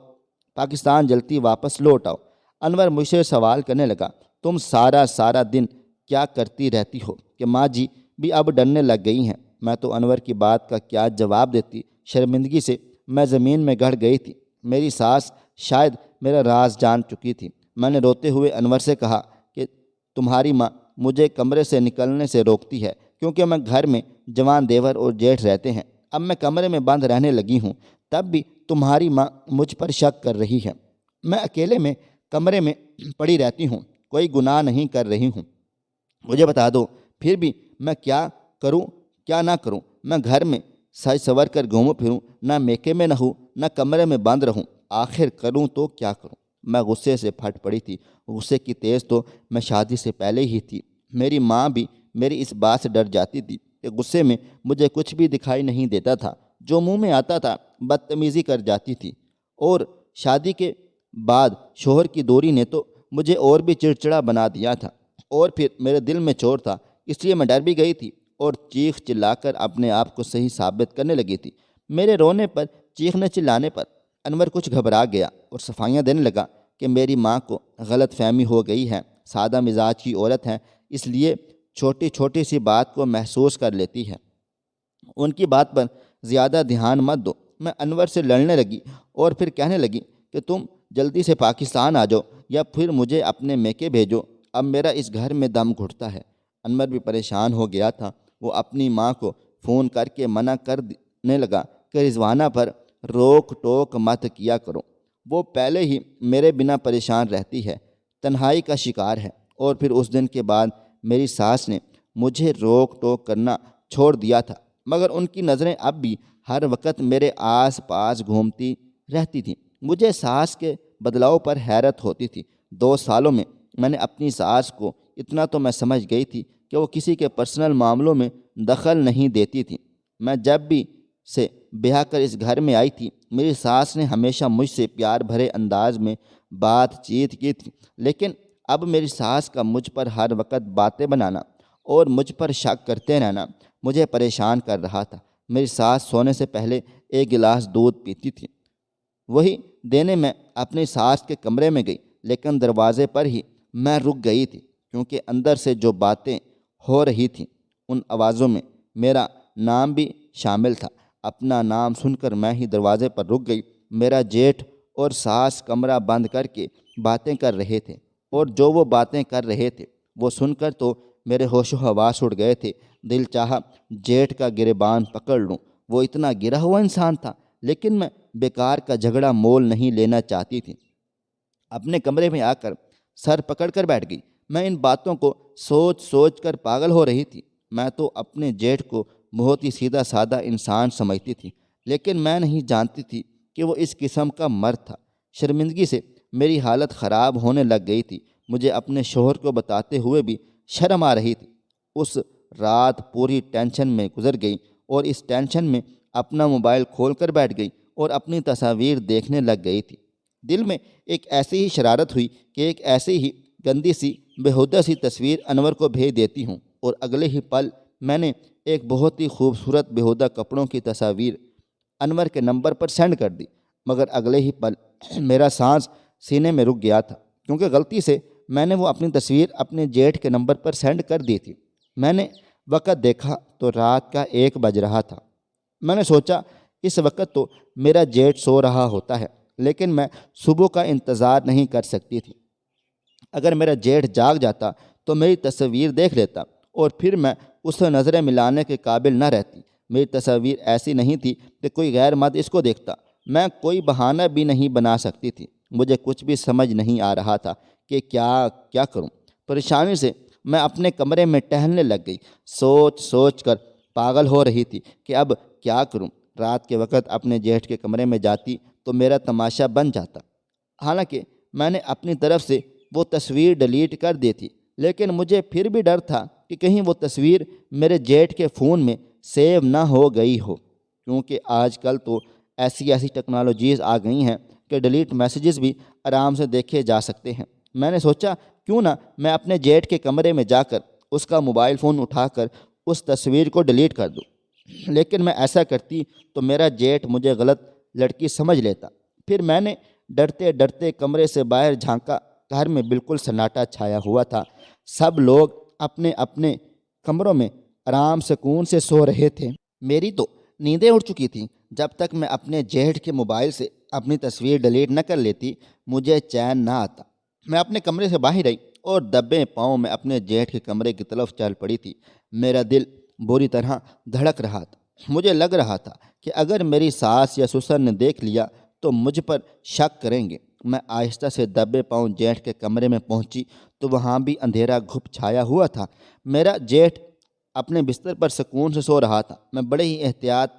A: پاکستان جلدی واپس لوٹ آؤ۔ انور مجھ سے سوال کرنے لگا، تم سارا دن کیا کرتی رہتی ہو کہ ماں جی بھی اب ڈرنے لگ گئی ہیں؟ میں تو انور کی بات کا کیا جواب دیتی، شرمندگی سے میں زمین میں گڑ گئی تھی۔ میری ساس شاید میرا راز جان چکی تھی۔ میں نے روتے ہوئے انور سے کہا کہ تمہاری ماں مجھے کمرے سے نکلنے سے روکتی ہے کیونکہ میں گھر میں جوان دیور اور جیٹھ رہتے ہیں، اب میں کمرے میں بند رہنے لگی ہوں، تب بھی تمہاری ماں مجھ پر شک کر رہی ہے۔ میں اکیلے میں کمرے میں پڑی رہتی ہوں، کوئی گناہ نہیں کر رہی ہوں، مجھے بتا دو پھر بھی میں کیا کروں کیا نہ کروں؟ میں گھر میں سج سور کر گھوموں پھروں، نہ میکے میں نہ ہوں، نہ کمرے میں بند رہوں، آخر کروں تو کیا کروں؟ میں غصے سے پھٹ پڑی تھی۔ غصے کی تیز تو میں شادی سے پہلے ہی تھی۔ میری ماں بھی میری اس بات سے ڈر جاتی تھی کہ غصے میں مجھے کچھ بھی دکھائی نہیں دیتا تھا، جو منہ میں آتا تھا بدتمیزی کر جاتی تھی۔ اور شادی کے بعد شوہر کی دوری نے تو مجھے اور بھی چڑچڑا بنا دیا تھا، اور پھر میرے دل میں چور تھا، اس لیے میں ڈر بھی گئی تھی اور چیخ چلا کر اپنے آپ کو صحیح ثابت کرنے لگی تھی۔ میرے رونے پر، چیخنے چلانے پر انور کچھ گھبرا گیا اور صفائیاں دینے لگا کہ میری ماں کو غلط فہمی ہو گئی ہے، سادہ مزاج کی عورت ہے، اس لیے چھوٹی چھوٹی سی بات کو محسوس کر لیتی ہے، ان کی بات پر زیادہ دھیان مت دو۔ میں انور سے لڑنے لگی اور پھر کہنے لگی کہ تم جلدی سے پاکستان آ جاؤ یا پھر مجھے اپنے میکے بھیجو، اب میرا اس گھر میں دم گھٹتا ہے۔ انور بھی پریشان ہو گیا تھا، وہ اپنی ماں کو فون کر کے منع کرنے لگا کہ رضوانہ پر روک ٹوک مت کیا کرو، وہ پہلے ہی میرے بنا پریشان رہتی ہے، تنہائی کا شکار ہے۔ اور پھر اس دن کے بعد میری ساس نے مجھے روک ٹوک کرنا چھوڑ دیا تھا، مگر ان کی نظریں اب بھی ہر وقت میرے آس پاس گھومتی رہتی تھیں۔ مجھے ساس کے بدلاؤ پر حیرت ہوتی تھی۔ 2 سالوں میں نے اپنی ساس کو اتنا تو میں سمجھ گئی تھی کہ وہ کسی کے پرسنل معاملوں میں دخل نہیں دیتی تھی۔ میں جب بھی سے بیاہ کر اس گھر میں آئی تھی، میری ساس نے ہمیشہ مجھ سے پیار بھرے انداز میں بات چیت کی تھی، لیکن اب میری ساس کا مجھ پر ہر وقت باتیں بنانا اور مجھ پر شک کرتے رہنا مجھے پریشان کر رہا تھا۔ میری ساس سونے سے پہلے 1 گلاس دودھ پیتی تھی، وہی دینے میں اپنی ساس کے کمرے میں گئی، لیکن دروازے پر ہی میں رک گئی تھی، کیونکہ اندر سے جو باتیں ہو رہی تھیں ان آوازوں میں میرا نام بھی شامل تھا۔ اپنا نام سن کر میں ہی دروازے پر رک گئی۔ میرا جیٹھ اور ساس کمرہ بند کر کے باتیں کر رہے تھے، اور جو وہ باتیں کر رہے تھے وہ سن کر تو میرے ہوش و حواس اڑ گئے تھے۔ دل چاہا جیٹھ کا گریبان پکڑ لوں، وہ اتنا گرا ہوا انسان تھا، لیکن میں بیکار کا جھگڑا مول نہیں لینا چاہتی تھی۔ اپنے کمرے میں آ کر سر پکڑ کر بیٹھ گئی۔ میں ان باتوں کو سوچ سوچ کر پاگل ہو رہی تھی۔ میں تو اپنے جیٹھ کو بہت ہی سیدھا سادہ انسان سمجھتی تھی، لیکن میں نہیں جانتی تھی کہ وہ اس قسم کا مرد تھا۔ شرمندگی سے میری حالت خراب ہونے لگ گئی تھی۔ مجھے اپنے شوہر کو بتاتے ہوئے بھی شرم آ رہی تھی۔ اس رات پوری ٹینشن میں گزر گئی، اور اس ٹینشن میں اپنا موبائل کھول کر بیٹھ گئی اور اپنی تصاویر دیکھنے لگ گئی تھی۔ دل میں ایک ایسی ہی شرارت ہوئی کہ ایک ایسی ہی گندی سی بےہودہ سی تصویر انور کو بھیج دیتی ہوں، اور اگلے ہی پل میں نے ایک بہت ہی خوبصورت بےہودہ کپڑوں کی تصاویر انور کے نمبر پر سینڈ کر دی، مگر اگلے ہی پل میرا سانس سینے میں رک گیا تھا، کیونکہ غلطی سے میں نے وہ اپنی تصویر اپنے جیٹھ کے نمبر پر سینڈ کر دی تھی۔ میں نے وقت دیکھا تو رات کا 1 بج رہا تھا۔ میں نے سوچا اس وقت تو میرا جیٹھ سو رہا ہوتا ہے، لیکن میں صبح کا انتظار نہیں کر سکتی تھی۔ اگر میرا جیٹھ جاگ جاتا تو میری تصویر دیکھ لیتا، اور پھر میں اس سے نظریں ملانے کے قابل نہ رہتی۔ میری تصویر ایسی نہیں تھی کہ کوئی غیر مرد اس کو دیکھتا۔ میں کوئی بہانہ بھی نہیں بنا سکتی تھی۔ مجھے کچھ بھی سمجھ نہیں آ رہا تھا کہ کیا کروں۔ پریشانی سے میں اپنے کمرے میں ٹہلنے لگ گئی، سوچ سوچ کر پاگل ہو رہی تھی کہ اب کیا کروں۔ رات کے وقت اپنے جیٹھ کے کمرے میں جاتی تو میرا تماشا بن جاتا۔ حالانکہ میں نے اپنی طرف سے وہ تصویر ڈیلیٹ کر دی تھی، لیکن مجھے پھر بھی ڈر تھا کہ کہیں وہ تصویر میرے جیٹھ کے فون میں سیو نہ ہو گئی ہو، کیونکہ آج کل تو ایسی ٹیکنالوجیز آ گئی ہیں کہ ڈیلیٹ میسیجز بھی آرام سے دیکھے جا سکتے ہیں۔ میں نے سوچا کیوں نہ میں اپنے جیٹھ کے کمرے میں جا کر اس کا موبائل فون اٹھا کر اس تصویر کو ڈیلیٹ کر دوں، لیکن میں ایسا کرتی تو میرا جیٹھ مجھے غلط لڑکی سمجھ لیتا۔ پھر میں نے ڈرتے ڈرتے کمرے سے باہر جھانکا۔ گھر میں بالکل سناٹا چھایا ہوا تھا، سب لوگ اپنے اپنے کمروں میں آرام سکون سے سو رہے تھے۔ میری تو نیندیں اڑ چکی تھیں۔ جب تک میں اپنے جیٹھ کے موبائل سے اپنی تصویر ڈیلیٹ نہ کر لیتی مجھے چین نہ آتا۔ میں اپنے کمرے سے باہر آئی اور دبے پاؤں میں اپنے جیٹھ کے کمرے کی طرف چل پڑی تھی۔ میرا دل بری طرح دھڑک رہا تھا۔ مجھے لگ رہا تھا کہ اگر میری ساس یا سسر نے دیکھ لیا تو مجھ پر شک کریں گے۔ میں آہستہ سے دبے پاؤں جیٹھ کے کمرے میں پہنچی تو وہاں بھی اندھیرا گھپ چھایا ہوا تھا۔ میرا جیٹھ اپنے بستر پر سکون سے سو رہا تھا۔ میں بڑے ہی احتیاط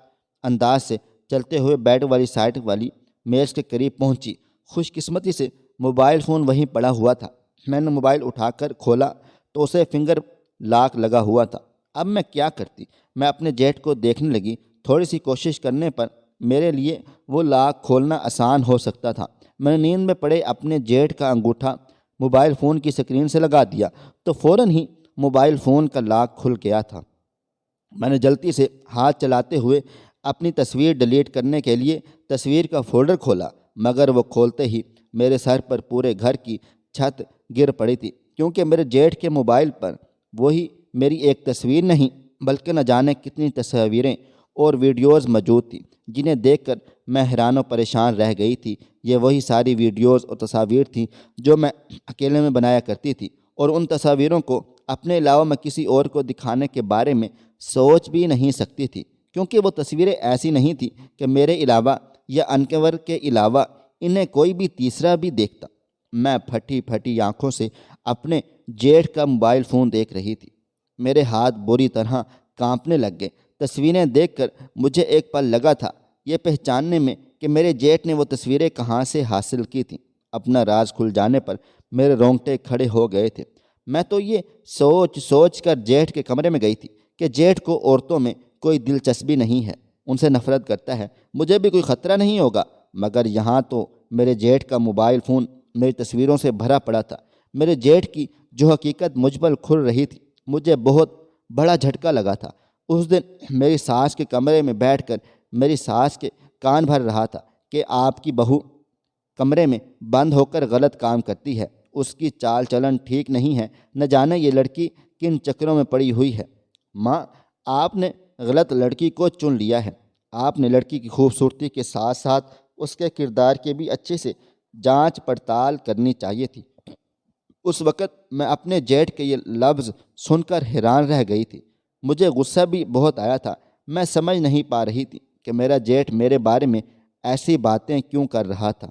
A: انداز سے چلتے ہوئے بیڈ والی سائڈ والی میز کے قریب پہنچی۔ خوش قسمتی سے موبائل فون وہیں پڑا ہوا تھا۔ میں نے موبائل اٹھا کر کھولا تو اسے فنگر لاک لگا ہوا تھا۔ اب میں کیا کرتی؟ میں اپنے جیٹھ کو دیکھنے لگی۔ تھوڑی سی کوشش کرنے پر میرے لیے وہ لاک کھولنا آسان ہو سکتا تھا۔ میں نے نیند میں پڑے اپنے جیٹھ کا انگوٹھا موبائل فون کی اسکرین سے لگا دیا تو فوراً ہی موبائل فون کا لاک کھل گیا تھا۔ میں نے جلدی سے ہاتھ چلاتے ہوئے اپنی تصویر ڈیلیٹ کرنے کے لیے تصویر کا فولڈر کھولا، مگر وہ کھولتے ہی میرے سر پر پورے گھر کی چھت گر پڑی تھی، کیونکہ میرے جیٹھ کے موبائل پر وہی میری ایک تصویر نہیں بلکہ نہ جانے کتنی تصاویریں اور ویڈیوز موجود تھیں، جنہیں دیکھ کر میں حیران و پریشان رہ گئی تھی۔ یہ وہی ساری ویڈیوز اور تصاویر تھیں جو میں اکیلے میں بنایا کرتی تھی، اور ان تصاویروں کو اپنے علاوہ میں کسی اور کو دکھانے کے بارے میں سوچ بھی نہیں سکتی تھی، کیونکہ وہ تصویریں ایسی نہیں تھیں کہ میرے علاوہ یا انکور کے علاوہ انہیں کوئی بھی تیسرا بھی دیکھتا۔ میں پھٹی پھٹی آنکھوں سے اپنے جیٹھ کا موبائل فون دیکھ رہی تھی۔ میرے ہاتھ بری طرح کانپنے لگ گئے۔ تصویریں دیکھ کر مجھے ایک پل لگا تھا یہ پہچاننے میں کہ میرے جیٹھ نے وہ تصویریں کہاں سے حاصل کی تھیں۔ اپنا راز کھل جانے پر میرے رونگٹے کھڑے ہو گئے تھے۔ میں تو یہ سوچ سوچ کر جیٹھ کے کمرے میں گئی تھی کہ جیٹھ کو عورتوں میں کوئی دلچسپی نہیں ہے، ان سے نفرت کرتا ہے، مجھے بھی کوئی خطرہ نہیں ہوگا، مگر یہاں تو میرے جیٹھ کا موبائل فون میری تصویروں سے بھرا پڑا تھا۔ میرے جیٹھ کی جو حقیقت مجھ پر کھل رہی تھی مجھے بہت بڑا جھٹکا لگا تھا۔ اس دن میری ساس کے کمرے میں بیٹھ کر میری ساس کے کان بھر رہا تھا کہ آپ کی بہو کمرے میں بند ہو کر غلط کام کرتی ہے، اس کی چال چلن ٹھیک نہیں ہے، نہ جانے یہ لڑکی کن چکروں میں پڑی ہوئی ہے۔ ماں، آپ نے غلط لڑکی کو چن لیا ہے۔ آپ نے لڑکی کی خوبصورتی کے ساتھ ساتھ اس کے کردار کے بھی اچھے سے جانچ پڑتال کرنی چاہیے تھی۔ اس وقت میں اپنے جیٹھ کے یہ لفظ سن کر حیران رہ گئی تھی۔ مجھے غصہ بھی بہت آیا تھا۔ میں سمجھ نہیں پا رہی تھی کہ میرا جیٹھ میرے بارے میں ایسی باتیں کیوں کر رہا تھا،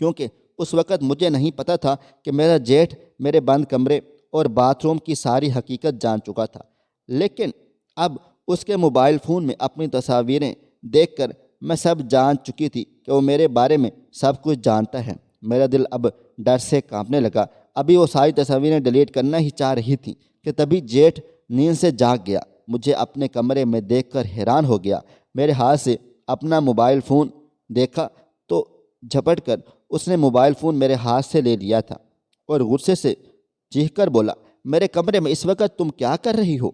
A: کیونکہ اس وقت مجھے نہیں پتہ تھا کہ میرا جیٹھ میرے بند کمرے اور باتھ روم کی ساری حقیقت جان چکا تھا۔ لیکن اب اس کے موبائل فون میں اپنی تصاویریں دیکھ کر میں سب جان چکی تھی کہ وہ میرے بارے میں سب کچھ جانتا ہے۔ میرا دل اب ڈر سے کانپنے لگا۔ ابھی وہ ساری تصاویریں ڈیلیٹ کرنا ہی چاہ رہی تھی کہ تبھی جیٹھ نیند سے جاگ گیا۔ مجھے اپنے کمرے میں دیکھ کر حیران ہو گیا۔ میرے ہاتھ سے اپنا موبائل فون دیکھا تو جھپٹ کر اس نے موبائل فون میرے ہاتھ سے لے لیا تھا اور غصے سے چیخ کر بولا، میرے کمرے میں اس وقت تم کیا کر رہی ہو؟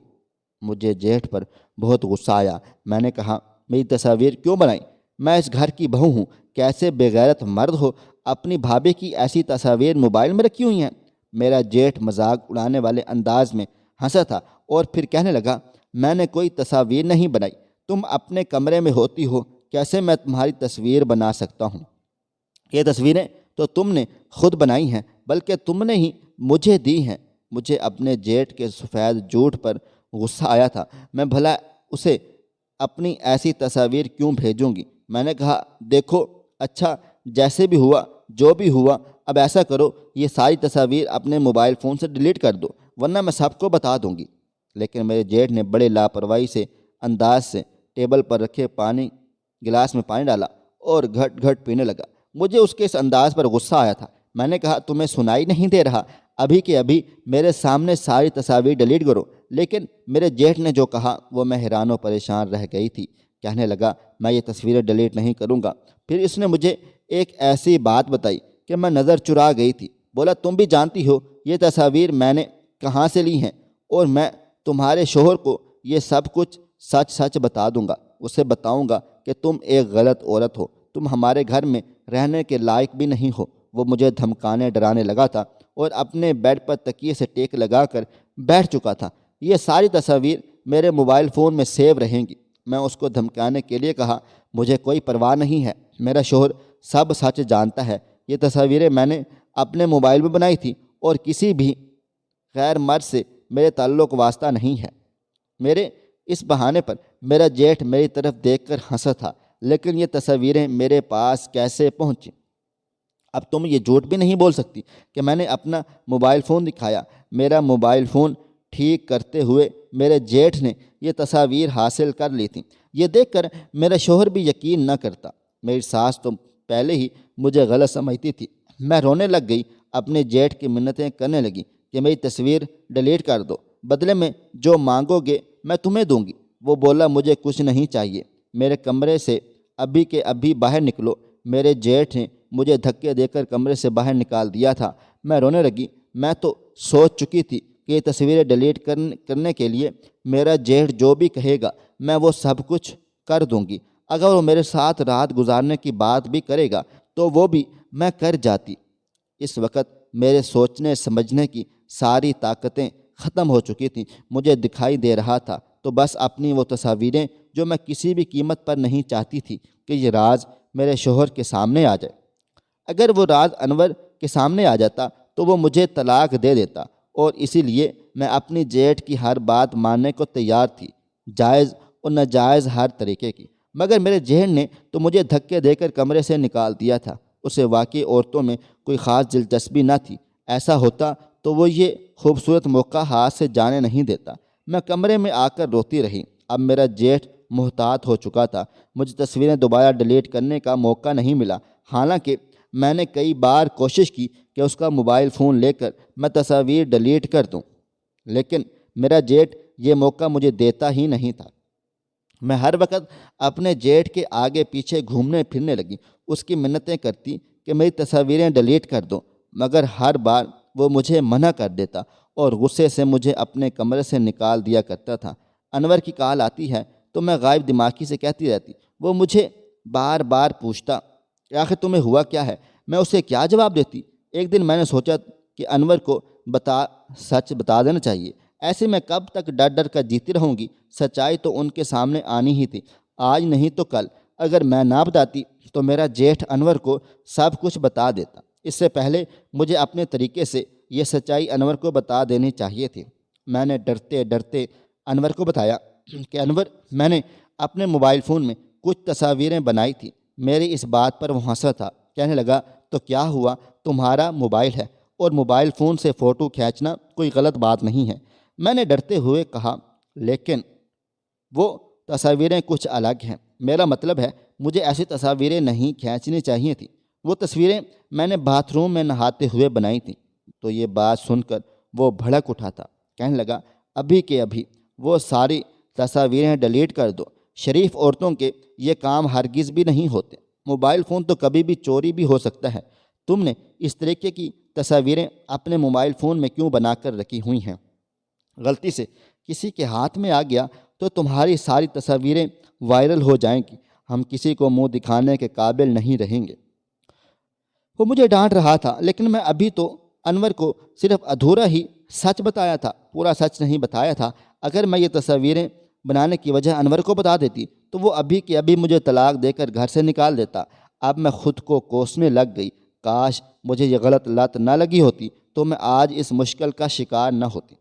A: مجھے جیٹھ پر بہت غصہ آیا۔ میں نے کہا، میری تصاویر کیوں بنائی؟ میں اس گھر کی بہو ہوں، کیسے بے غیرت مرد ہو اپنی بھابھی کی ایسی تصاویر موبائل میں رکھی ہوئی ہیں؟ میرا جیٹھ مذاق اڑانے والے انداز میں ہنسا تھا اور پھر کہنے لگا، میں نے کوئی تصاویر نہیں بنائی، تم اپنے کمرے میں ہوتی ہو، کیسے میں تمہاری تصویر بنا سکتا ہوں؟ یہ تصویریں تو تم نے خود بنائی ہیں، بلکہ تم نے ہی مجھے دی ہیں۔ مجھے اپنے جیٹھ کے سفید جھوٹ پر غصہ آیا تھا۔ میں بھلا اسے اپنی ایسی تصاویر کیوں بھیجوں گی؟ میں نے کہا، دیکھو، اچھا جیسے بھی ہوا جو بھی ہوا، اب ایسا کرو، یہ ساری تصاویر اپنے موبائل فون سے ڈیلیٹ کر دو۔ ورنہ میں سب کو بتا دوں گی۔ لیکن میرے جیٹھ نے بڑے لاپرواہی سے انداز سے ٹیبل پر رکھے گلاس میں پانی ڈالا اور گھٹ گھٹ پینے لگا۔ مجھے اس کے اس انداز پر غصہ آیا تھا۔ میں نے کہا تمہیں سنائی نہیں دے رہا؟ ابھی کے ابھی میرے سامنے ساری تصاویر ڈیلیٹ کرو۔ لیکن میرے جیٹھ نے جو کہا وہ میں حیران و پریشان رہ گئی تھی۔ کہنے لگا میں یہ تصویریں ڈیلیٹ نہیں کروں گا۔ پھر اس نے مجھے ایک ایسی بات بتائی کہ میں نظر چرا گئی تھی۔ بولا تم بھی جانتی ہو یہ تصاویر میں نے کہاں سے لی ہیں، اور میں تمہارے شوہر کو یہ سب کچھ سچ سچ بتا دوں گا۔ اسے بتاؤں گا کہ تم ایک غلط عورت ہو، تم ہمارے گھر میں رہنے کے لائق بھی نہیں ہو۔ وہ مجھے دھمکانے ڈرانے لگا تھا اور اپنے بیڈ پر تکیے سے ٹیک لگا کر بیٹھ چکا تھا۔ یہ ساری تصاویر میرے موبائل فون میں سیو رہیں گی۔ میں اس کو دھمکانے کے لیے کہا مجھے کوئی پرواہ نہیں ہے، میرا شوہر سب سچ جانتا ہے۔ یہ تصاویریں میں نے اپنے موبائل میں بنائی تھی اور کسی بھی غیر مرد سے میرے تعلق واسطہ نہیں ہے۔ میرے اس بہانے پر میرا جیٹھ میری طرف دیکھ کر ہنسا تھا، لیکن یہ تصاویریں میرے پاس کیسے پہنچیں؟ اب تم یہ جھوٹ بھی نہیں بول سکتی کہ میں نے اپنا موبائل فون دکھایا۔ میرا موبائل فون ٹھیک کرتے ہوئے میرے جیٹھ نے یہ تصاویر حاصل کر لی تھیں۔ یہ دیکھ کر میرا شوہر بھی یقین نہ کرتا۔ میری ساس تو پہلے ہی مجھے غلط سمجھتی تھی۔ میں رونے لگ گئی، اپنے جیٹھ کی منتیں کرنے لگی کہ میری تصویر ڈیلیٹ کر دو، بدلے میں جو مانگو گے میں تمہیں دوں گی۔ وہ بولا مجھے کچھ نہیں چاہیے، میرے کمرے سے ابھی کے ابھی باہر نکلو۔ میرے جیٹھ نے مجھے دھکے دے کر کمرے سے باہر نکال دیا تھا۔ میں رونے لگی۔ میں تو سوچ چکی تھی کہ یہ تصویریں ڈیلیٹ کرنے کے لیے میرا جیٹھ جو بھی کہے گا میں وہ سب کچھ کر دوں گی۔ اگر وہ میرے ساتھ رات گزارنے کی بات بھی کرے گا تو وہ بھی میں کر جاتی۔ اس وقت میرے سوچنے سمجھنے کی ساری طاقتیں ختم ہو چکی تھیں۔ مجھے دکھائی دے رہا تھا تو بس اپنی وہ تصاویریں جو میں کسی بھی قیمت پر نہیں چاہتی تھی کہ یہ راز میرے شوہر کے سامنے آ جائے۔ اگر وہ راز انور کے سامنے آ جاتا تو وہ مجھے طلاق دے دیتا، اور اسی لیے میں اپنی جیٹھ کی ہر بات ماننے کو تیار تھی، جائز اور ناجائز ہر طریقے کی۔ مگر میرے جیٹھ نے تو مجھے دھکے دے کر کمرے سے نکال دیا تھا۔ اسے واقعی عورتوں میں کوئی خاص دلچسپی نہ تھی۔ ایسا ہوتا تو وہ یہ خوبصورت موقع ہاتھ سے جانے نہیں دیتا۔ میں کمرے میں آ کر روتی رہی۔ اب میرا جیٹھ محتاط ہو چکا تھا۔ مجھے تصویریں دوبارہ ڈیلیٹ کرنے کا موقع نہیں ملا، حالانکہ میں نے کئی بار کوشش کی کہ اس کا موبائل فون لے کر میں تصاویر ڈیلیٹ کر دوں، لیکن میرا جیٹھ یہ موقع مجھے دیتا ہی نہیں تھا۔ میں ہر وقت اپنے جیٹھ کے آگے پیچھے گھومنے پھرنے لگی، اس کی منتیں کرتی کہ میری تصاویریں ڈیلیٹ کر دو، مگر ہر بار وہ مجھے منع کر دیتا اور غصے سے مجھے اپنے کمرے سے نکال دیا کرتا تھا۔ انور کی کال آتی ہے تو میں غائب دماغی سے کہتی رہتی۔ وہ مجھے بار بار پوچھتا آخر تمہیں ہوا کیا ہے؟ میں اسے کیا جواب دیتی؟ ایک دن میں نے سوچا کہ انور کو سچ بتا دینا چاہیے۔ ایسے میں کب تک ڈر ڈر کر جیتی رہوں گی؟ سچائی تو ان کے سامنے آنی ہی تھی، آج نہیں تو کل۔ اگر میں نہ بتاتی تو میرا جیٹھ انور کو سب کچھ بتا دیتا۔ اس سے پہلے مجھے اپنے طریقے سے یہ سچائی انور کو بتا دینی چاہیے تھی۔ میں نے ڈرتے ڈرتے انور کو بتایا کہ انور، میں نے اپنے موبائل فون میں کچھ تصاویریں بنائی تھی۔ میری اس بات پر وہ ہنسا تھا۔ کہنے لگا تو کیا ہوا، تمہارا موبائل ہے اور موبائل فون سے فوٹو کھینچنا کوئی غلط بات نہیں ہے۔ میں نے ڈرتے ہوئے کہا لیکن وہ تصاویریں کچھ الگ ہیں۔ میرا مطلب ہے مجھے ایسی تصاویریں نہیں کھینچنی چاہیے تھیں۔ وہ تصویریں میں نے باتھ روم میں نہاتے ہوئے بنائی تھیں۔ تو یہ بات سن کر وہ بھڑک اٹھا تھا۔ کہنے لگا ابھی کے ابھی وہ ساری تصاویریں ڈیلیٹ کر دو۔ شریف عورتوں کے یہ کام ہرگز بھی نہیں ہوتے۔ موبائل فون تو کبھی بھی چوری بھی ہو سکتا ہے۔ تم نے اس طریقے کی تصاویریں اپنے موبائل فون میں کیوں بنا کر رکھی ہوئی ہیں؟ غلطی سے کسی کے ہاتھ میں آ گیا تو تمہاری ساری تصاویریں وائرل ہو جائیں گی، ہم کسی کو منہ دکھانے کے قابل نہیں رہیں گے۔ وہ مجھے ڈانٹ رہا تھا، لیکن میں ابھی تو انور کو صرف ادھورا ہی سچ بتایا تھا، پورا سچ نہیں بتایا تھا۔ اگر میں یہ تصاویریں بنانے کی وجہ انور کو بتا دیتی تو وہ ابھی کے ابھی مجھے طلاق دے کر گھر سے نکال دیتا۔ اب میں خود کو کوسنے لگ گئی، کاش مجھے یہ غلط لت نہ لگی ہوتی تو میں آج اس مشکل کا شکار نہ ہوتی۔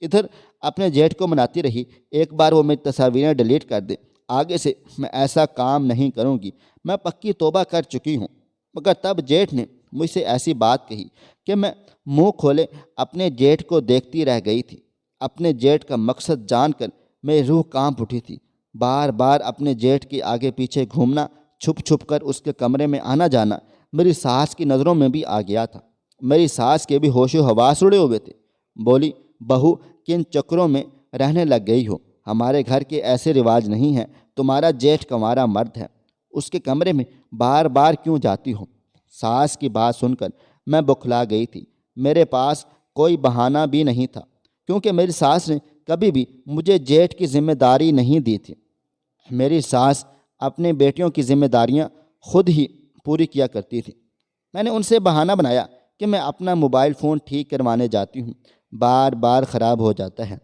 A: ادھر اپنے جیٹھ کو مناتی رہی ایک بار وہ میری تصاویریں ڈیلیٹ کر دے، آگے سے میں ایسا کام نہیں کروں گی، میں پکی توبہ کر چکی ہوں۔ مگر تب جیٹھ نے مجھ سے ایسی بات کہی کہ میں منہ کھولے اپنے جیٹھ کو دیکھتی رہ گئی تھی۔ اپنے جیٹھ کا مقصد جان کر میری روح کانپ اٹھی تھی۔ بار بار اپنے جیٹھ کے آگے پیچھے گھومنا، چھپ چھپ کر اس کے کمرے میں آنا جانا میری ساس کی نظروں میں بھی آ گیا تھا۔ میری ساس کے بھی ہوش و حواس اڑے ہوئے تھے۔ بولی، بہو کن چکروں میں رہنے لگ گئی ہو؟ ہمارے گھر کے ایسے رواج نہیں ہیں۔ تمہارا جیٹھ کنوارا مرد ہے، اس کے کمرے میں بار بار کیوں جاتی ہو؟ ساس کی بات سن کر میں بکھلا گئی تھی۔ میرے پاس کوئی بہانہ بھی نہیں تھا، کیونکہ میری ساس نے کبھی بھی مجھے جیٹھ کی ذمہ داری نہیں دی تھی۔ میری ساس اپنے بیٹیوں کی ذمہ داریاں خود ہی پوری کیا کرتی تھی۔ میں نے ان سے بہانہ بنایا کہ میں اپنا موبائل فون ٹھیک کروانے جاتی ہوں، بار بار خراب ہو جاتا ہے،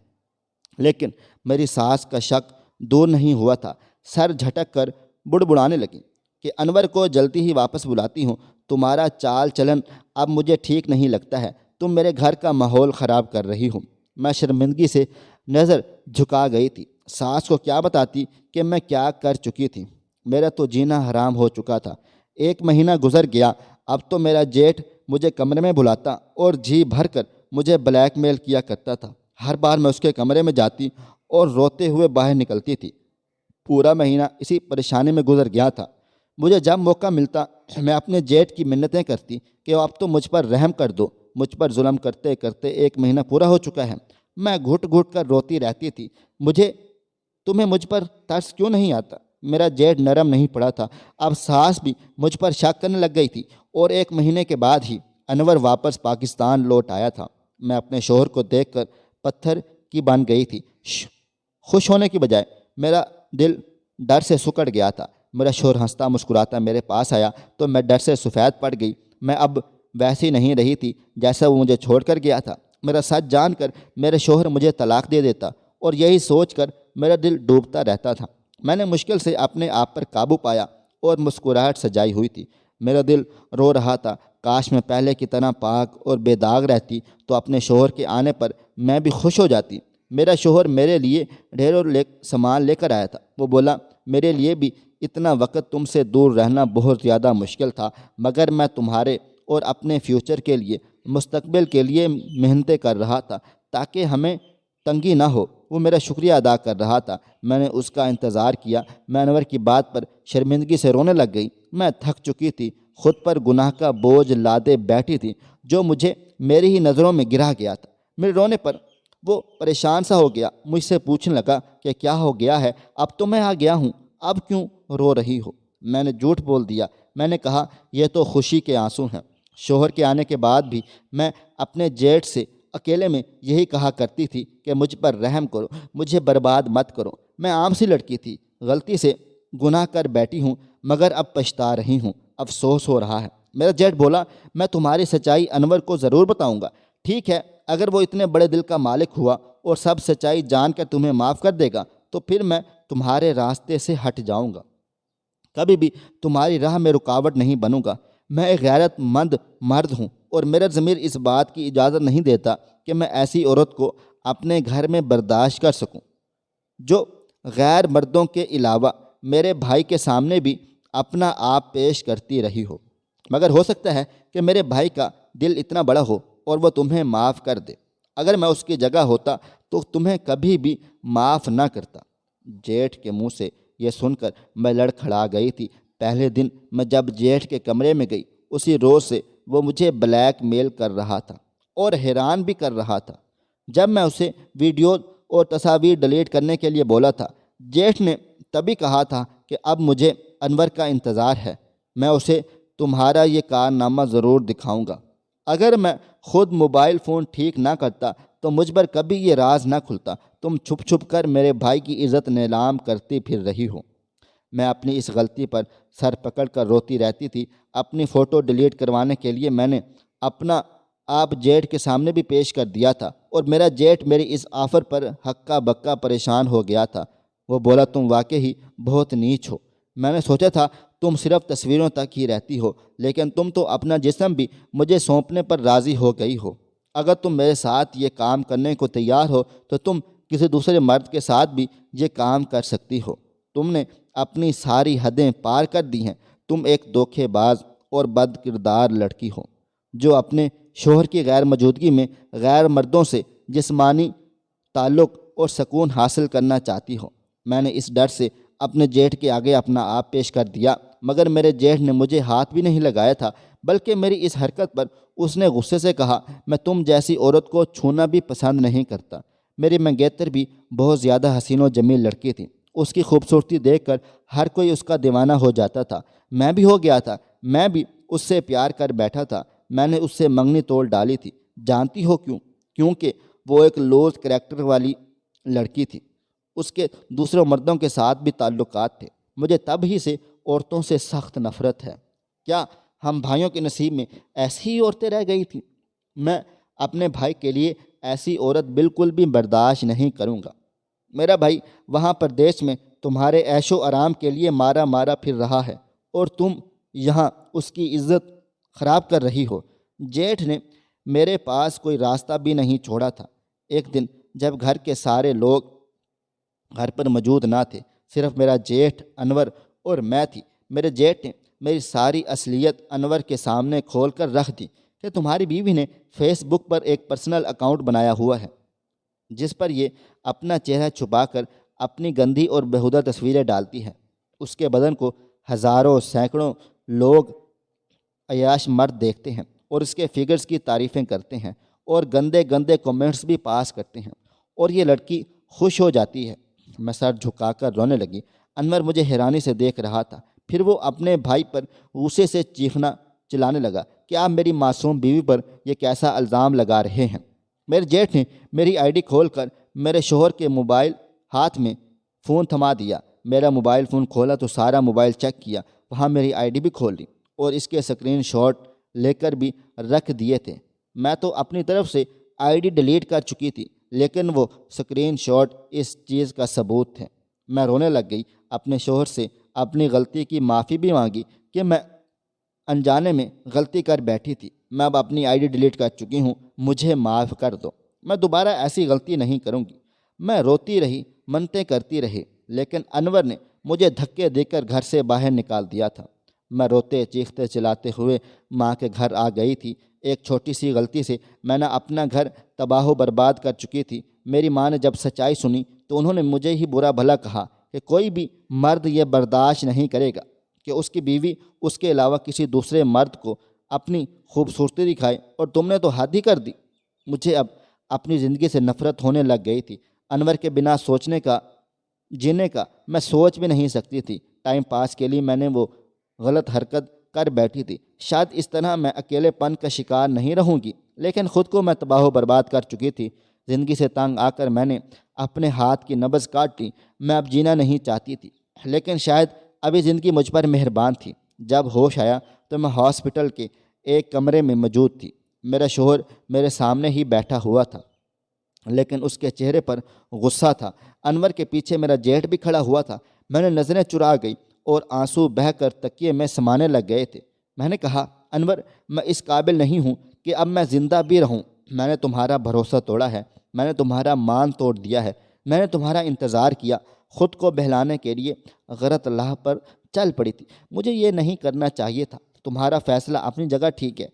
A: لیکن میری ساس کا شک دور نہیں ہوا تھا۔ سر جھٹک کر بڑبڑانے لگی کہ انور کو جلدی ہی واپس بلاتی ہوں، تمہارا چال چلن اب مجھے ٹھیک نہیں لگتا ہے، تم میرے گھر کا ماحول خراب کر رہی ہو۔ میں شرمندگی سے نظر جھکا گئی تھی۔ ساس کو کیا بتاتی کہ میں کیا کر چکی تھی؟ میرا تو جینا حرام ہو چکا تھا۔ 1 مہینہ گزر گیا، اب تو میرا جیٹھ مجھے کمرے میں بلاتا اور جی بھر کر مجھے بلیک میل کیا کرتا تھا۔ ہر بار میں اس کے کمرے میں جاتی اور روتے ہوئے باہر نکلتی تھی۔ پورا مہینہ اسی پریشانی میں گزر گیا تھا۔ مجھے جب موقع ملتا میں اپنے جیٹھ کی منتیں کرتی کہ اب تو مجھ پر رحم کر دو۔ مجھ پر ظلم کرتے کرتے 1 مہینہ پورا ہو چکا ہے۔ میں گھٹ گھٹ کر روتی رہتی تھی۔ تمہیں مجھ پر ترس کیوں نہیں آتا؟ میرا جیٹھ نرم نہیں پڑا تھا۔ اب ساس بھی مجھ پر شک کرنے لگ گئی تھی، اور 1 مہینے کے بعد ہی انور واپس پاکستان لوٹ آیا تھا۔ میں اپنے شوہر کو دیکھ کر پتھر کی بن گئی تھی۔ خوش ہونے کی بجائے میرا دل ڈر سے سکڑ گیا تھا۔ میرا شوہر ہنستا مسکراتا میرے پاس آیا تو میں ڈر سے سفید پڑ گئی۔ میں اب ویسی نہیں رہی تھی جیسا وہ مجھے چھوڑ کر گیا تھا۔ میرا سچ جان کر میرے شوہر مجھے طلاق دے دیتا، اور یہی سوچ کر میرا دل ڈوبتا رہتا تھا۔ میں نے مشکل سے اپنے آپ پر قابو پایا اور مسکراہٹ سجائی ہوئی تھی۔ میرا دل رو رہا تھا، کاش میں پہلے کی طرح پاک اور بے داغ رہتی تو اپنے شوہر کے آنے پر میں بھی خوش ہو جاتی۔ میرا شوہر میرے لیے ڈھیروں سامان لے کر آیا تھا۔ وہ بولا، میرے لیے بھی اتنا وقت تم سے دور رہنا بہت زیادہ مشکل تھا، مگر میں تمہارے اور اپنے فیوچر کے لیے، مستقبل کے لیے محنتیں کر رہا تھا تاکہ ہمیں تنگی نہ ہو۔ وہ میرا شکریہ ادا کر رہا تھا، میں نے اس کا انتظار کیا۔ میں انور کی بات پر شرمندگی سے رونے لگ گئی۔ میں تھک چکی تھی، خود پر گناہ کا بوجھ لادے بیٹھی تھی جو مجھے میری ہی نظروں میں گرا گیا تھا۔ میرے رونے پر وہ پریشان سا ہو گیا، مجھ سے پوچھنے لگا کہ کیا ہو گیا ہے؟ اب تو میں آ گیا ہوں، اب کیوں رو رہی ہو؟ میں نے جھوٹ بول دیا۔ میں نے کہا، یہ تو خوشی کے آنسو ہیں۔ شوہر کے آنے کے بعد بھی میں اپنے جیٹھ سے اکیلے میں یہی کہا کرتی تھی کہ مجھ پر رحم کرو، مجھے برباد مت کرو۔ میں عام سی لڑکی تھی، غلطی سے گناہ کر بیٹھی ہوں، مگر اب پچھتا رہی ہوں، افسوس ہو رہا ہے۔ میرا جیٹھ بولا، میں تمہاری سچائی انور کو ضرور بتاؤں گا۔ ٹھیک ہے، اگر وہ اتنے بڑے دل کا مالک ہوا اور سب سچائی جان کر تمہیں معاف کر دے گا تو پھر میں تمہارے راستے سے ہٹ جاؤں گا، کبھی بھی تمہاری راہ میں رکاوٹ نہیں بنوں گا۔ میں ایک غیرت مند مرد ہوں، اور میرا ضمیر اس بات کی اجازت نہیں دیتا کہ میں ایسی عورت کو اپنے گھر میں برداشت کر سکوں جو غیر مردوں کے علاوہ میرے بھائی کے سامنے بھی اپنا آپ پیش کرتی رہی ہو۔ مگر ہو سکتا ہے کہ میرے بھائی کا دل اتنا بڑا ہو اور وہ تمہیں معاف کر دے۔ اگر میں اس کی جگہ ہوتا تو تمہیں کبھی بھی معاف نہ کرتا۔ جیٹھ کے منہ سے یہ سن کر میں لڑکھڑا گئی تھی۔ پہلے دن میں جب جیٹھ کے کمرے میں گئی، اسی روز سے وہ مجھے بلیک میل کر رہا تھا اور حیران بھی کر رہا تھا۔ جب میں اسے ویڈیو اور تصاویر ڈیلیٹ کرنے کے لیے بولا تھا، جیٹھ نے تبھی کہا تھا کہ اب مجھے انور کا انتظار ہے، میں اسے تمہارا یہ کارنامہ ضرور دکھاؤں گا۔ اگر میں خود موبائل فون ٹھیک نہ کرتا تو مجھ پر کبھی یہ راز نہ کھلتا۔ تم چھپ چھپ کر میرے بھائی کی عزت نیلام کرتی پھر رہی ہو۔ میں اپنی اس غلطی پر سر پکڑ کر روتی رہتی تھی۔ اپنی فوٹو ڈیلیٹ کروانے کے لیے میں نے اپنا آپ جیٹھ کے سامنے بھی پیش کر دیا تھا، اور میرا جیٹھ میری اس آفر پر ہکا بکا پریشان ہو گیا تھا۔ وہ بولا، تم واقعی بہت نیچ ہو۔ میں نے سوچا تھا تم صرف تصویروں تک ہی رہتی ہو، لیکن تم تو اپنا جسم بھی مجھے سونپنے پر راضی ہو گئی ہو۔ اگر تم میرے ساتھ یہ کام کرنے کو تیار ہو تو تم کسی دوسرے مرد کے ساتھ بھی یہ کام کر سکتی ہو۔ تم نے اپنی ساری حدیں پار کر دی ہیں۔ تم ایک دھوکے باز اور بد کردار لڑکی ہو جو اپنے شوہر کی غیر موجودگی میں غیر مردوں سے جسمانی تعلق اور سکون حاصل کرنا چاہتی ہو۔ میں نے اس ڈر سے اپنے جیٹھ کے آگے اپنا آپ پیش کر دیا، مگر میرے جیٹھ نے مجھے ہاتھ بھی نہیں لگایا تھا، بلکہ میری اس حرکت پر اس نے غصے سے کہا، میں تم جیسی عورت کو چھونا بھی پسند نہیں کرتا۔ میری منگیتر بھی بہت زیادہ حسین و جمیل لڑکی تھی۔ اس کی خوبصورتی دیکھ کر ہر کوئی اس کا دیوانہ ہو جاتا تھا۔ میں بھی ہو گیا تھا، میں بھی اس سے پیار کر بیٹھا تھا۔ میں نے اس سے منگنی تول ڈالی تھی۔ جانتی ہو کیوں؟ کیونکہ وہ ایک لوز کریکٹر والی لڑکی تھی۔ اس کے دوسرے مردوں کے ساتھ بھی تعلقات تھے۔ مجھے تب ہی سے عورتوں سے سخت نفرت ہے۔ کیا ہم بھائیوں کے نصیب میں ایسی ہی عورتیں رہ گئی تھیں؟ میں اپنے بھائی کے لیے ایسی عورت بالکل بھی برداشت نہیں کروں گا۔ میرا بھائی وہاں پردیس میں تمہارے عیش و آرام کے لیے مارا مارا پھر رہا ہے اور تم یہاں اس کی عزت خراب کر رہی ہو۔ جیٹھ نے میرے پاس کوئی راستہ بھی نہیں چھوڑا تھا۔ ایک دن جب گھر کے سارے لوگ گھر پر موجود نہ تھے، صرف میرا جیٹھ انور اور میں تھی، میرے جیٹھ نے میری ساری اصلیت انور کے سامنے کھول کر رکھ دی کہ تمہاری بیوی نے فیس بک پر ایک پرسنل اکاؤنٹ بنایا ہوا ہے جس پر یہ اپنا چہرہ چھپا کر اپنی گندی اور بیہودہ تصویریں ڈالتی ہے۔ اس کے بدن کو ہزاروں سینکڑوں لوگ عیاش مرد دیکھتے ہیں اور اس کے فگرز کی تعریفیں کرتے ہیں اور گندے گندے کومنٹس بھی پاس کرتے ہیں، اور یہ لڑکی خوش ہو جاتی ہے۔ میں سر جھکا کر رونے لگی۔ انور مجھے حیرانی سے دیکھ رہا تھا، پھر وہ اپنے بھائی پر غصے سے چیخنا چلانے لگا کہ آپ میری معصوم بیوی پر یہ کیسا الزام لگا رہے ہیں۔ میرے جیٹھ نے میری آئی ڈی کھول کر میرے شوہر کے موبائل ہاتھ میں فون تھما دیا۔ میرا موبائل فون کھولا تو سارا موبائل چیک کیا، وہاں میری آئی ڈی بھی کھول لی اور اس کے اسکرین شاٹ لے کر بھی رکھ دیے تھے۔ میں تو اپنی طرف سے آئی ڈی ڈیلیٹ کر چکی تھی، لیکن وہ اسکرین شاٹ اس چیز کا ثبوت تھے۔ میں رونے لگ گئی، اپنے شوہر سے اپنی غلطی کی معافی بھی مانگی کہ میں انجانے میں غلطی کر بیٹھی تھی۔ میں اب اپنی آئی ڈی ڈیلیٹ کر چکی ہوں، مجھے معاف کر دو، میں دوبارہ ایسی غلطی نہیں کروں گی۔ میں روتی رہی، منتیں کرتی رہی، لیکن انور نے مجھے دھکے دے کر گھر سے باہر نکال دیا تھا۔ میں روتے چیختے چلاتے ہوئے ماں کے گھر آ گئی تھی۔ ایک چھوٹی سی غلطی سے میں نے اپنا گھر تباہ و برباد کر چکی تھی۔ میری ماں نے جب سچائی سنی تو انہوں نے مجھے ہی برا بھلا کہا کہ کوئی بھی مرد یہ برداشت نہیں کرے گا کہ اس کی بیوی اس کے علاوہ کسی دوسرے مرد کو اپنی خوبصورتی دکھائے، اور تم نے تو حد ہی کر دی۔ مجھے اب اپنی زندگی سے نفرت ہونے لگ گئی تھی۔ انور کے بنا سوچنے کا جینے کا میں سوچ بھی نہیں سکتی تھی۔ ٹائم پاس کے لیے میں نے وہ غلط حرکت کر بیٹھی تھی۔ شاید اس طرح میں اکیلے پن کا شکار نہیں رہوں گی، لیکن خود کو میں تباہ و برباد کر چکی تھی۔ زندگی سے تنگ آ کر میں نے اپنے ہاتھ کی نبض کاٹ لی۔ میں اب جینا نہیں چاہتی تھی، لیکن شاید ابھی زندگی مجھ پر مہربان تھی۔ جب ہوش آیا تو میں ہاسپٹل کے ایک کمرے میں موجود تھی۔ میرا شوہر میرے سامنے ہی بیٹھا ہوا تھا، لیکن اس کے چہرے پر غصہ تھا۔ انور کے پیچھے میرا جیٹھ بھی کھڑا ہوا تھا۔ میں نے نظریں چرا گئی اور آنسو بہہ کر تکیے میں سمانے لگ گئے تھے۔ میں نے کہا، انور، میں اس قابل نہیں ہوں کہ اب میں زندہ بھی رہوں۔ میں نے تمہارا بھروسہ توڑا ہے، میں نے تمہارا مان توڑ دیا ہے، میں نے تمہارا انتظار کیا، خود کو بہلانے کے لیے غلط راہ پر چل پڑی تھی۔ مجھے یہ نہیں کرنا چاہیے تھا۔ تمہارا فیصلہ اپنی جگہ ٹھیک ہے،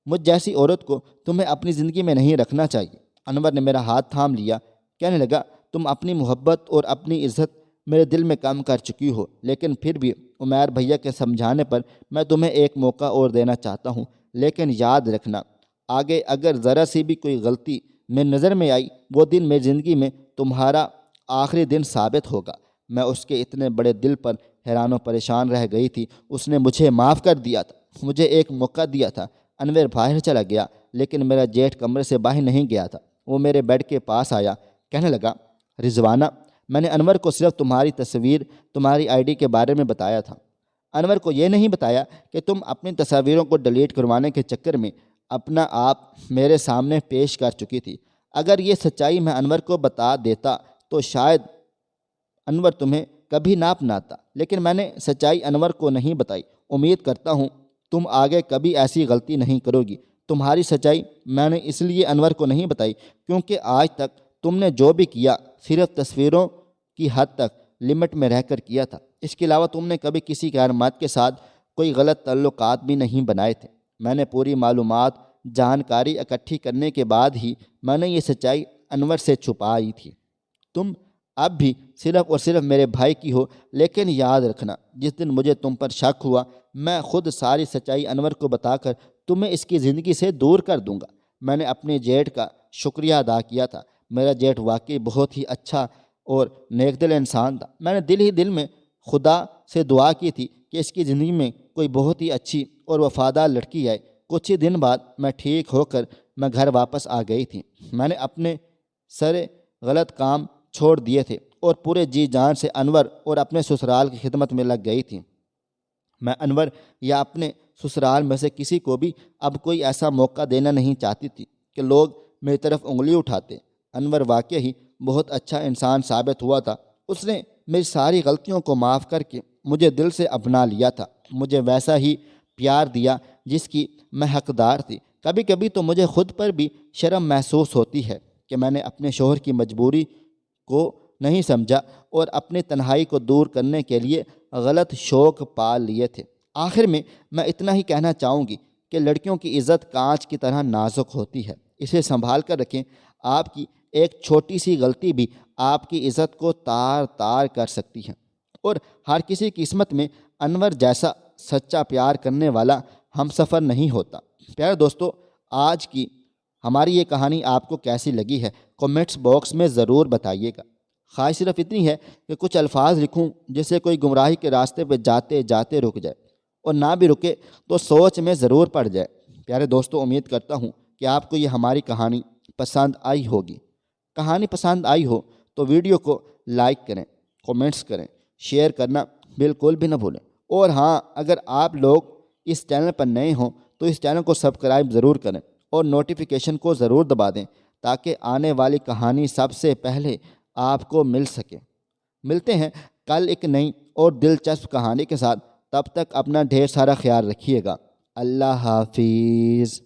A: مجھ جیسی عورت کو تمہیں اپنی زندگی میں نہیں رکھنا چاہیے۔ انور نے میرا ہاتھ تھام لیا، کہنے لگا، تم اپنی محبت اور اپنی عزت میرے دل میں کم کر چکی ہو، لیکن پھر بھی عمیر بھیا کے سمجھانے پر میں تمہیں ایک موقع اور دینا چاہتا ہوں، لیکن یاد رکھنا آگے اگر ذرا سی بھی کوئی غلطی میری نظر میں آئی، وہ دن میری زندگی میں تمہارا آخری دن ثابت ہوگا۔ میں اس کے اتنے بڑے دل پر حیران و پریشان رہ گئی تھی۔ اس نے مجھے معاف کر دیا تھا، مجھے ایک موقع دیا تھا۔ انور باہر چلا گیا، لیکن میرا جیٹھ کمرے سے باہر نہیں گیا تھا۔ وہ میرے بیڈ کے پاس آیا، کہنے لگا، رضوانہ، میں نے انور کو صرف تمہاری تصویر، تمہاری آئی ڈی کے بارے میں بتایا تھا۔ انور کو یہ نہیں بتایا کہ تم اپنی تصاویروں کو ڈیلیٹ کروانے کے چکر میں اپنا آپ میرے سامنے پیش کر چکی تھی۔ اگر یہ سچائی میں انور کو بتا دیتا تو شاید انور تمہیں کبھی نہ اپناتا، لیکن میں نے سچائی انور کو نہیں بتائی۔ امید کرتا ہوں تم آگے کبھی ایسی غلطی نہیں کرو گی۔ تمہاری سچائی میں نے اس لیے انور کو نہیں بتائی کیونکہ آج تک تم نے جو بھی کیا صرف تصویروں کی حد تک لمٹ میں رہ کر کیا تھا۔ اس کے علاوہ تم نے کبھی کسی غیر مرد کے ساتھ کوئی غلط تعلقات بھی نہیں بنائے تھے۔ میں نے پوری معلومات جانکاری اکٹھی کرنے کے بعد ہی میں نے یہ سچائی انور سے چھپائی تھی۔ تم اب بھی صرف اور صرف میرے بھائی کی ہو، لیکن یاد رکھنا جس دن مجھے تم پر شک ہوا میں خود ساری سچائی انور کو بتا کر تمہیں اس کی زندگی سے دور کر دوں گا۔ میں نے اپنے جیٹ کا شکریہ ادا کیا تھا۔ میرا جیٹ واقعی بہت ہی اچھا اور نیک دل انسان تھا۔ میں نے دل ہی دل میں خدا سے دعا کی تھی کہ اس کی زندگی میں کوئی بہت ہی اچھی اور وفادار لڑکی آئے۔ کچھ ہی دن بعد میں ٹھیک ہو کر میں گھر واپس آ گئی تھی۔ میں نے اپنے سارے غلط کام چھوڑ دیے تھے اور پورے جی جان سے انور اور اپنے سسرال کی خدمت میں لگ گئی تھی۔ میں انور یا اپنے سسرال میں سے کسی کو بھی اب کوئی ایسا موقع دینا نہیں چاہتی تھی کہ لوگ میری طرف انگلی اٹھاتے۔ انور واقعی ہی بہت اچھا انسان ثابت ہوا تھا۔ اس نے میری ساری غلطیوں کو معاف کر کے مجھے دل سے اپنا لیا تھا، مجھے ویسا ہی پیار دیا جس کی میں حقدار تھی۔ کبھی کبھی تو مجھے خود پر بھی شرم محسوس ہوتی ہے کہ میں نے اپنے شوہر کی مجبوری کو نہیں سمجھا اور اپنی تنہائی کو دور کرنے کے لیے غلط شوق پال لیے تھے۔ آخر میں اتنا ہی کہنا چاہوں گی کہ لڑکیوں کی عزت کانچ کی طرح نازک ہوتی ہے، اسے سنبھال کر رکھیں۔ آپ کی ایک چھوٹی سی غلطی بھی آپ کی عزت کو تار تار کر سکتی ہے، اور ہر کسی کی قسمت میں انور جیسا سچا پیار کرنے والا ہم سفر نہیں ہوتا۔ پیارے دوستو، آج کی ہماری یہ کہانی آپ کو کیسی لگی ہے کمنٹس باکس میں ضرور بتائیے گا۔ خواہش صرف اتنی ہے کہ کچھ الفاظ لکھوں جس سے کوئی گمراہی کے راستے پہ جاتے جاتے رک جائے، اور نہ بھی رکے تو سوچ میں ضرور پڑ جائے۔ پیارے دوستو، امید کرتا ہوں کہ آپ کو یہ ہماری کہانی پسند آئی ہوگی۔ کہانی پسند آئی ہو تو ویڈیو کو لائک کریں، کومنٹس کریں، شیئر کرنا بالکل بھی نہ بھولیں۔ اور ہاں، اگر آپ لوگ اس چینل پر نئے ہوں تو اس چینل کو سبسکرائب ضرور کریں اور نوٹیفیکیشن کو ضرور دبا دیں تاکہ آنے والی کہانی سب سے پہلے آپ کو مل سکے۔ ملتے ہیں کل ایک نئی اور دلچسپ کہانی کے ساتھ، تب تک اپنا ڈھیر سارا خیال رکھیے گا۔ اللہ حافظ۔